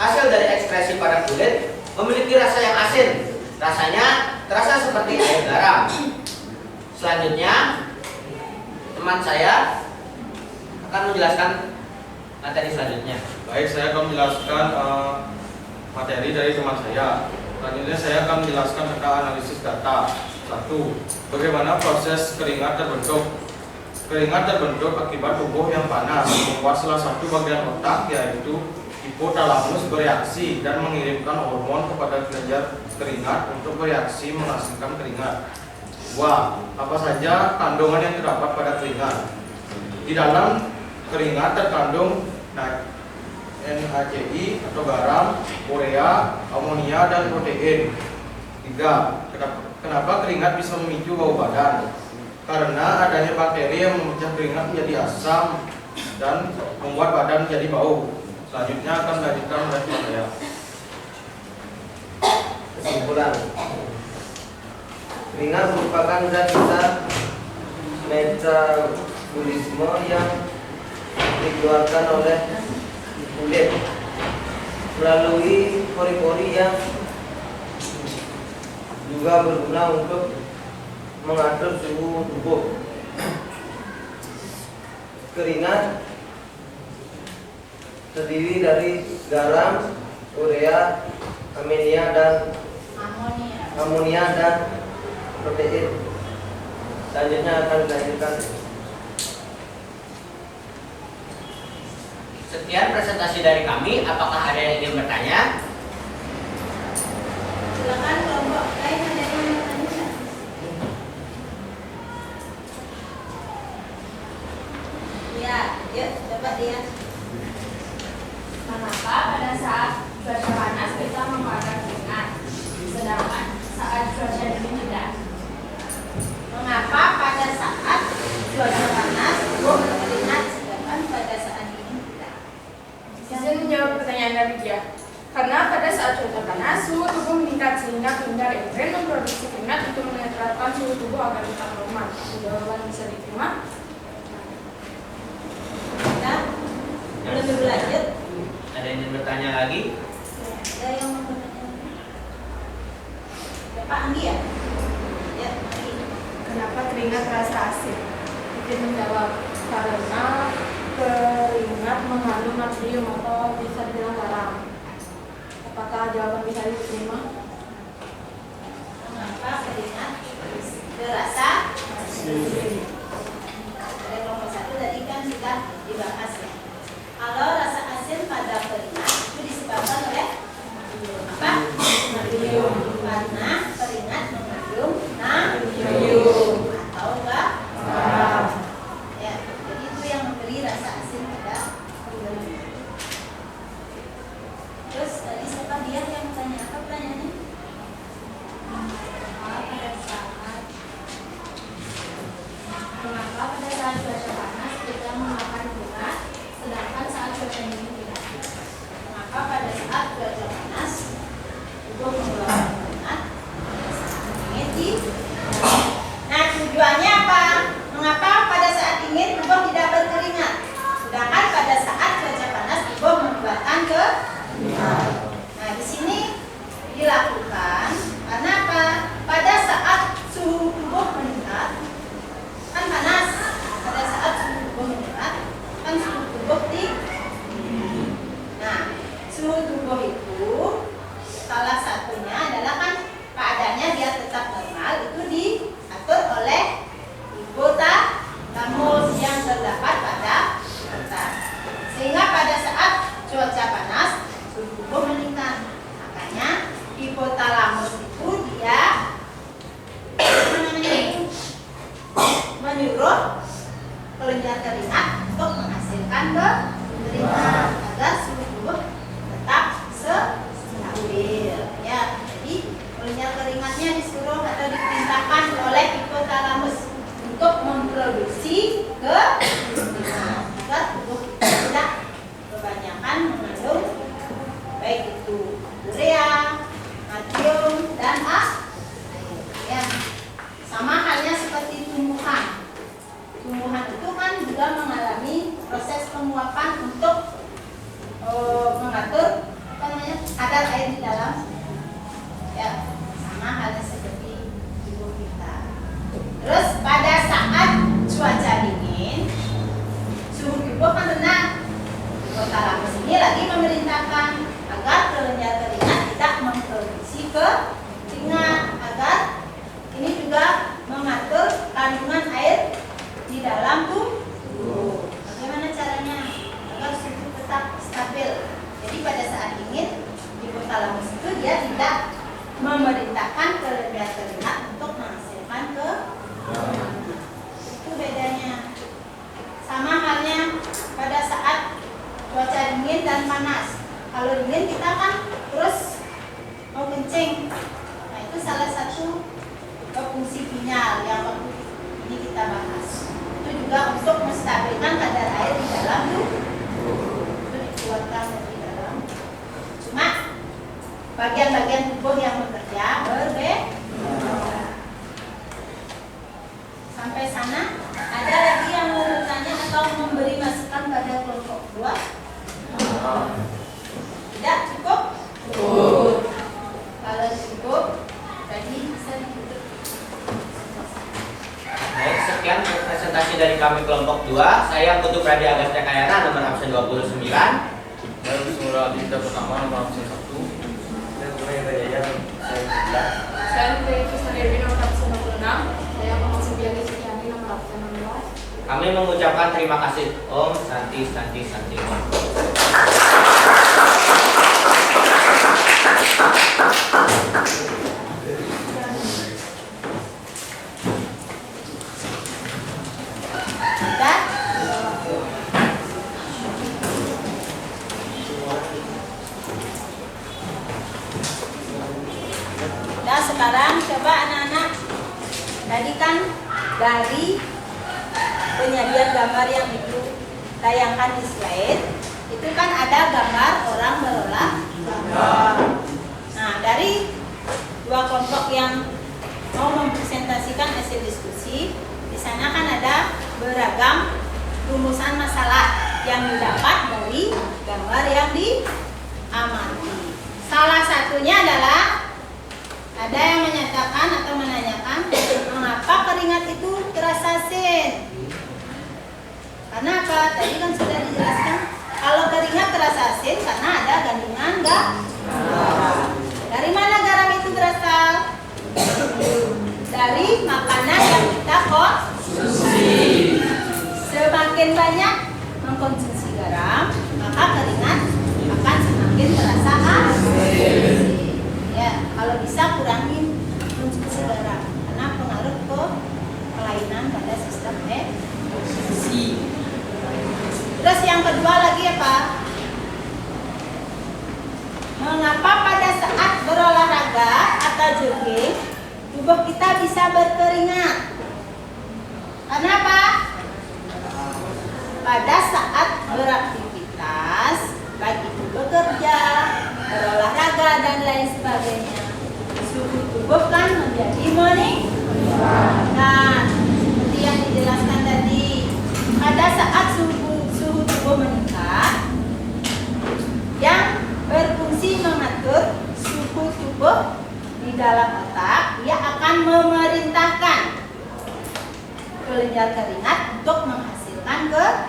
hasil dari ekspresi pada kulit memiliki rasa yang asin. Rasanya terasa seperti air garam. Selanjutnya, teman saya akan menjelaskan materi selanjutnya. Baik, saya akan menjelaskan materi dari teman saya. Selanjutnya saya akan menjelaskan tentang analisis data. 1. Bagaimana proses keringat terbentuk? Keringat terbentuk akibat tubuh yang panas membuat salah satu bagian otak, yaitu hipotalamus, bereaksi dan mengirimkan hormon kepada kelenjar keringat untuk bereaksi menghasilkan keringat. 2. Apa saja kandungan yang terdapat pada keringat? Di dalam keringat terkandung NaCl atau garam, urea, amonia, dan protein. 3. Kenapa keringat bisa memicu bau badan? Karena adanya bakteri yang memecah keringat menjadi asam dan membuat badan menjadi bau. Selanjutnya akan dilanjutkan oleh teman saya. Kesimpulan, keringat merupakan zat sisa metabolisme yang dikeluarkan oleh kulit melalui pori-pori yang juga berguna untuk mengatur suhu tubuh. Keringat terdiri dari garam, urea, amonia dan protein. Selanjutnya akan dilanjutkan. Sekian presentasi dari kami. Apakah ada yang ingin bertanya? Silakan kelompok lain, ada yang mau bertanya? Ya, yuk coba dia. Mengapa pada saat cuaca panas kita mengeluarkan keringat, sedangkan saat cuaca dingin tidak? Mengapa pada saat cuaca panas tubuh berkeringat jawaban bisa diterima. Kita lebih berlanjut. Ada yang ingin bertanya lagi? Ada yang mau bertanya lagi? Ya, Pak Andi ya? Ya, Andi. Kenapa keringat terasa asin? Mungkin menjawab karena keringat mengandung natrium atau bisa dibilang garam. Apakah jawaban bisa diterima? Mengapa keringat terasa asin? Ada kelompok 1 tadi kan sudah dibahas ya. Kalau rasa asin pada keringat itu disebabkan oleh apa? Natrium. Karena keringat mengandung natrium atau garam. Ya, jadi itu yang memberi rasa asin pada keringat. Terus tadi siapa dia yang tanya apa pertanyaannya? Mengapa pada saat cuaca panas kita memakan keringat, sedangkan saat cuaca dingin tidak? Mengapa pada saat cuaca panas tubuh mengeluarkan keringat, dingin di? Nah, tujuannya apa? Mengapa pada saat dingin tubuh tidak berkeringat, sedangkan pada saat cuaca panas tubuh mengeluarkan keringat? Nah, di sini dilakukan karena apa? Pada saat suhu tubuh meningkat, kan panas. Pada saat suhu tubuh meningkat, kan suhu tubuh tinggi. Nah, suhu tubuh itu salah satunya adalah kan keadaannya biar tetap normal itu diatur oleh hipotalamus yang terdapat pada otak. Sehingga pada saat cuaca panas suhu tubuh meningkat. Makanya hipotalamus itu dia apa namanya itu menyuruh kelenjar keringat untuk menghasilkan keringat agar suhu tubuh tetap stabil ya. Jadi kelenjar keringatnya disuruh atau diperintahkan oleh hipotalamus untuk memproduksi keringat agar tubuh kita tidak kebanyakan mengandung baik itu urea, natrium dan air ya. Sama halnya seperti tumbuhan. Tumbuhan itu kan juga mengalami proses penguapan untuk mengatur apa namanya kadar air di dalam. Ya, sama halnya seperti tubuh kita. Terus pada saat cuaca dingin, suhu tubuh kan rendah. Hipotalamus ini lagi memerintahkan agar kelenjar keringat tidak memproduksi keringat agar ini juga mengatur kandungan air di dalam tubuh. Bagaimana caranya agar suhu tetap stabil? Jadi pada saat dingin, hipotalamus itu dia tidak memerintahkan kelenjar keringat untuk menghasilkan keringat. Itu bedanya. Sama halnya pada saat cuaca dingin dan panas. Kalau dingin kita kan terus mau kencing. Nah, itu salah satu fungsi ginjal yang waktu ini kita bahas. Itu juga untuk menstabilkan kadar air di dalam tubuh. Itu dikeluarkan dari dalam. Cuma bagian-bagian tubuh yang bekerja berbeda. Sampai sana ada lagi yang mau bertanya atau memberi masukan pada kelompok 2? Tidak cukup? Kalau cukup, tadi bisa ditutup. Baik, sekian presentasi dari kami kelompok 2. Saya Putu Pradi Agastya Kayana nomor absen 29. Dan Surah Dinda pertama nomor absen 1. Dan Surah Jaya saya 9. Saya Putri Dewi nomor absen 26. Saya Pemasi Biagi Suciani nomor absen 16. Kami mengucapkan terima kasih. Om Santi Santi Santi Om. Sudah? Nah, sekarang coba anak-anak. Tadi kan dari penyajian gambar yang ibu tayangkan di slide, itu kan ada gambar orang berolahraga. Nah, dari dua kelompok yang mau mempresentasikan hasil diskusi, di sana beragam rumusan masalah yang didapat dari gambar yang diamati. Salah satunya adalah ada yang menyatakan atau menanyakan mengapa keringat itu terasa asin. Karena apa? Tadi kan sudah dijelaskan kalau keringat terasa asin karena ada kandungan garam. Dari mana garam itu berasal? Dari makanan yang kita konsumsi. Semakin banyak mengkonsumsi garam, maka keringat akan semakin terasa asin. Ya, kalau bisa kurangin konsumsi garam karena pengaruh ke kelainan pada sistem reproduksi. Terus yang kedua lagi apa? Mengapa pada saat berolahraga atau jogging tubuh kita bisa berkeringat? Karena apa? Pada saat beraktivitas, baik itu bekerja, berolahraga dan lain sebagainya, suhu tubuh kan menjadi meningkat. Dan seperti yang dijelaskan tadi, pada saat suhu tubuh meningkat, yang berfungsi mengatur suhu tubuh di dalam otak, dia akan memerintahkan kelenjar keringat untuk menghasilkan keringat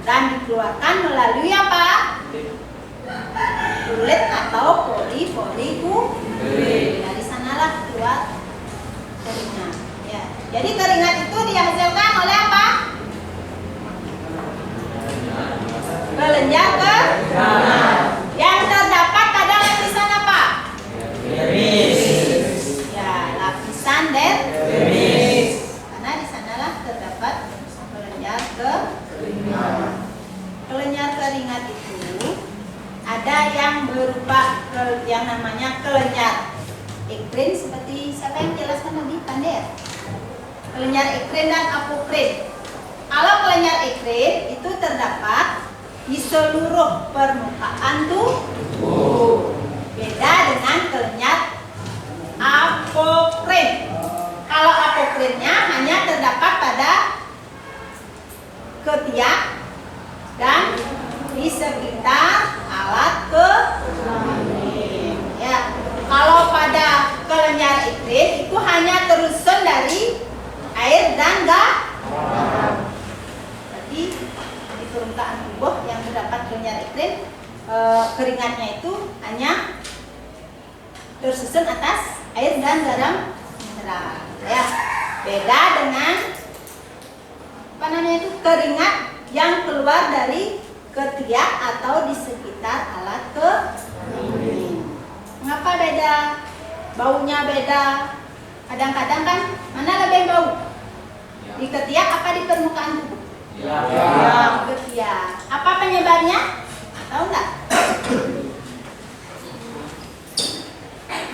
dan dikeluarkan melalui apa? Kulit atau pori-pori kulit. Dari sanalah keluar keringat. Ya. Jadi keringat itu dihasilkan oleh apa? Kelenjar keringat. Yang terdapat pada lapisan apa? Dermis. Ya, lapisan dermis. Karena di sanalah terdapat kelenjar keringat. Kelenjar keringat itu ada yang berupa yang namanya kelenjar ekrin, seperti siapa yang jelaskan tadi, pandai ya? Kelenjar ekrin dan apokrin. Kalau kelenjar ekrin itu terdapat di seluruh permukaan tubuh. Beda dengan kelenjar apokrin. Kalau apokrinnya hanya terdapat pada ketiak dan di sekitar alat kelamin. Ya, kalau pada kelenjar ekrin itu hanya tersusun dari air dan garam. Jadi di permukaan tubuh yang terdapat kelenjar ekrin, keringatnya itu hanya tersusun atas air dan garam mineral. Ya, beda dengan apa namanya itu keringat yang keluar dari ketiak atau di sekitar alat kelamin. Mengapa beda? Baunya beda. Kadang-kadang kan mana lebih bau? Di ketiak apa di permukaan tubuh? Ya, ketiak. Apa penyebabnya? Tahu nggak?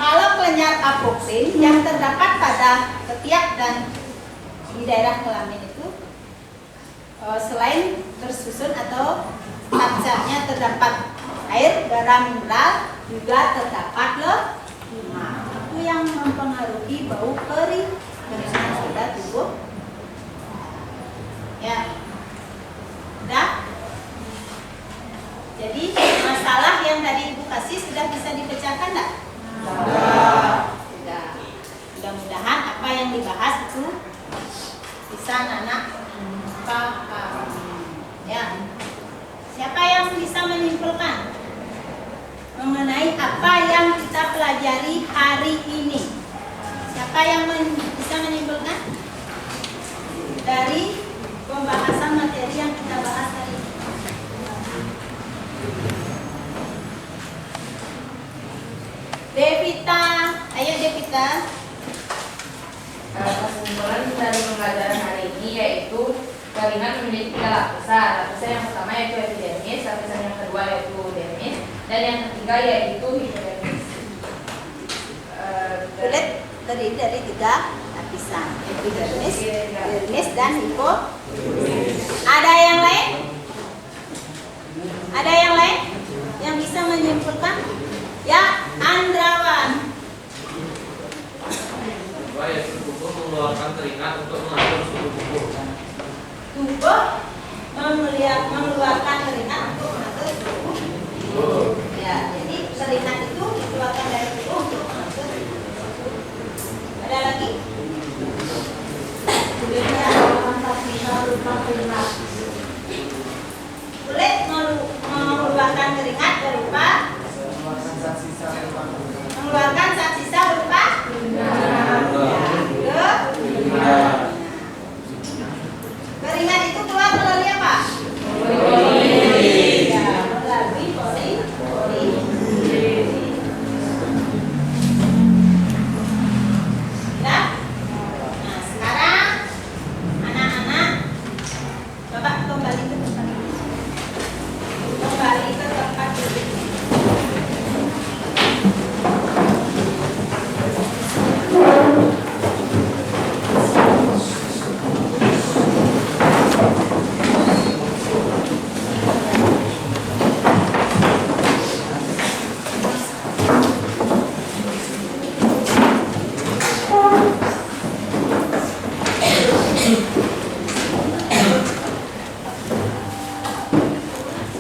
Kalau kelenjar apokrin yang terdapat pada ketiak dan di daerah kelamin itu, selain tersusun atau tancapnya terdapat air, garam mineral, juga terdapat lemak. Itu yang mempengaruhi bau keringat pada tubuh. Ya, udah. Jadi masalah yang tadi Ibu kasih sudah bisa dipecahkan enggak? Sudah. Mudah-mudahan apa yang dibahas itu bisa anak paham. Ya. Siapa yang bisa menyimpulkan mengenai apa yang kita pelajari hari ini? Siapa yang bisa menyimpulkan dari pembahasan materi yang kita bahas hari ini? Devita, ayo Devita. Kesimpulan dari pembelajaran hari ini yaitu keringat memiliki 3 lapisan. Lapisan yang pertama yaitu epidermis, lapisan yang kedua yaitu dermis, dan yang ketiga yaitu hipodermis. Kulit terdiri dari 3 lapisan, epidermis, dermis, dan hipodermis. Ada yang lain? Ada yang lain yang bisa menyimpulkan? Ya, Andrawan. Yaitu tubuh mengeluarkan keringat untuk mengatur suhu tubuh. keringat. Kulit mengeluarkan keringat berupa mengeluarkan zat sisa berupa keringat itu keluar melalui apa? Ya, melalui pori. Nah, sekarang anak-anak Bapak kembali ke tempat duduk. Kembali ke tempat duduk.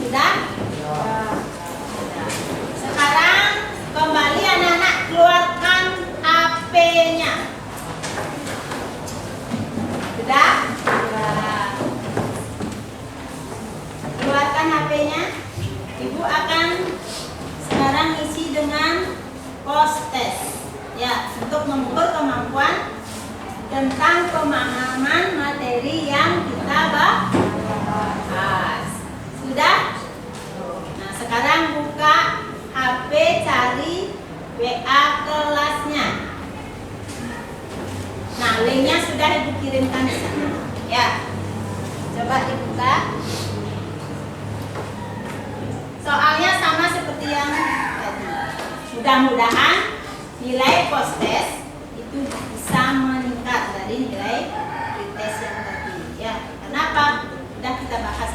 Sudah? Sekarang kembali anak-anak keluarkan HP-nya. Sudah? Keluarkan HP-nya. Ibu akan sekarang isi dengan post test. Ya, untuk mengukur kemampuan tentang pemahaman materi yang kita bahas. Sudah? Nah, sekarang buka HP, cari WA kelasnya. Nah, linknya sudah Ibu kirimkan di sana. Ya, coba dibuka. Soalnya sama seperti yang tadi. Mudah-mudahan nilai post test itu bisa meningkat dari nilai pretest yang tadi. Ya, kenapa? Sudah kita bahas.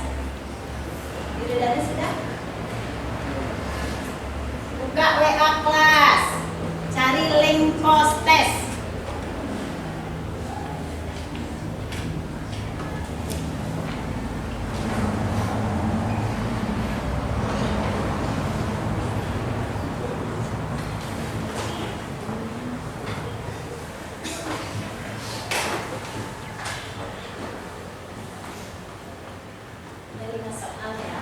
Dari sudah? Buka WA kelas, cari link post test. Dari soal ya.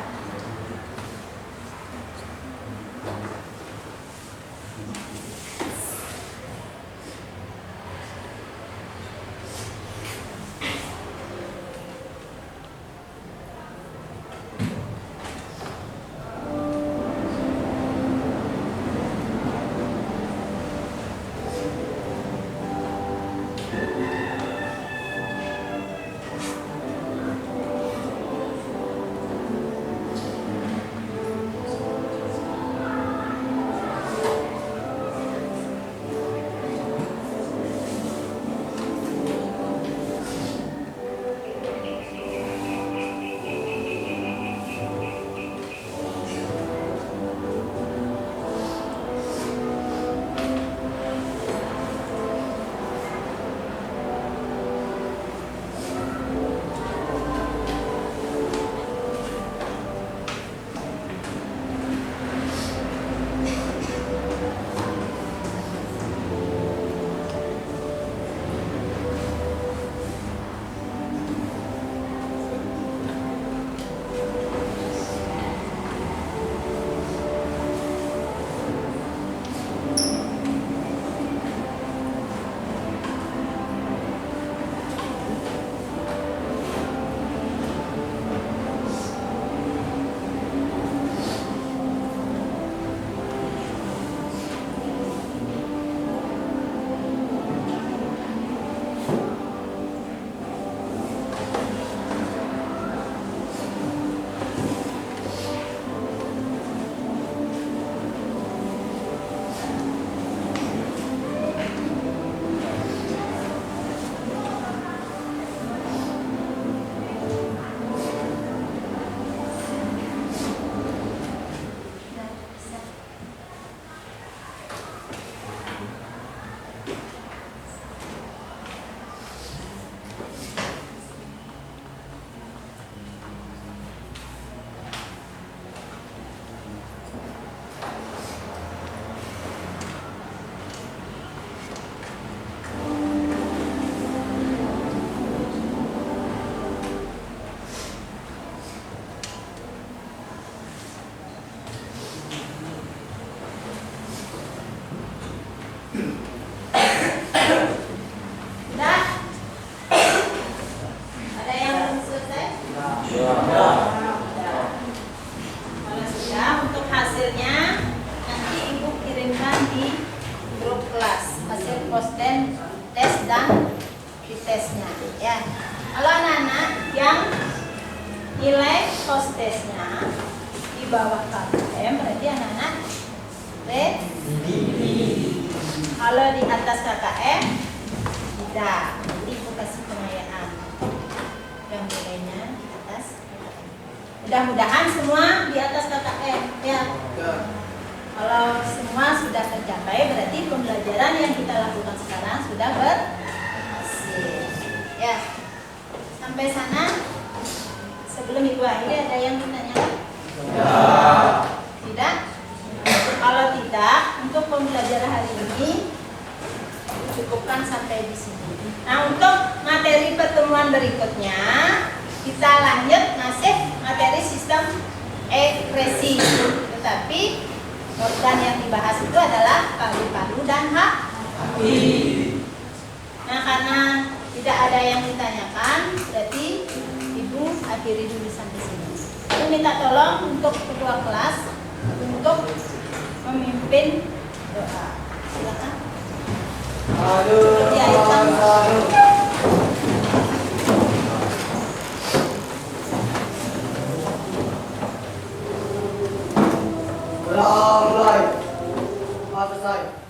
nilai hostesnya di bawah KKM berarti anak-anak ready. Kalau di atas KKM tidak. Jadi ibu kasih pengayaan yang nilainya di atas KKM. Mudah-mudahan semua di atas KKM ya. Kalau semua sudah tercapai berarti pembelajaran yang kita lakukan sekarang sudah berhasil. Ya. Sampai sana. Sebelum ibu akhiri ada yang bertanya? Tidak? Kalau tidak, untuk pembelajaran hari ini cukupkan sampai di sini. Nah, untuk materi pertemuan berikutnya kita lanjut masih materi sistem ekspresi. Tetapi organ yang dibahas itu adalah paru-paru dan hati. Nah, karena tidak ada yang ditanyakan, berarti ibu akhiri dulu sampai sini. Aku minta tolong untuk ketua kelas untuk memimpin doa. Silakan. Mulai. Selesai.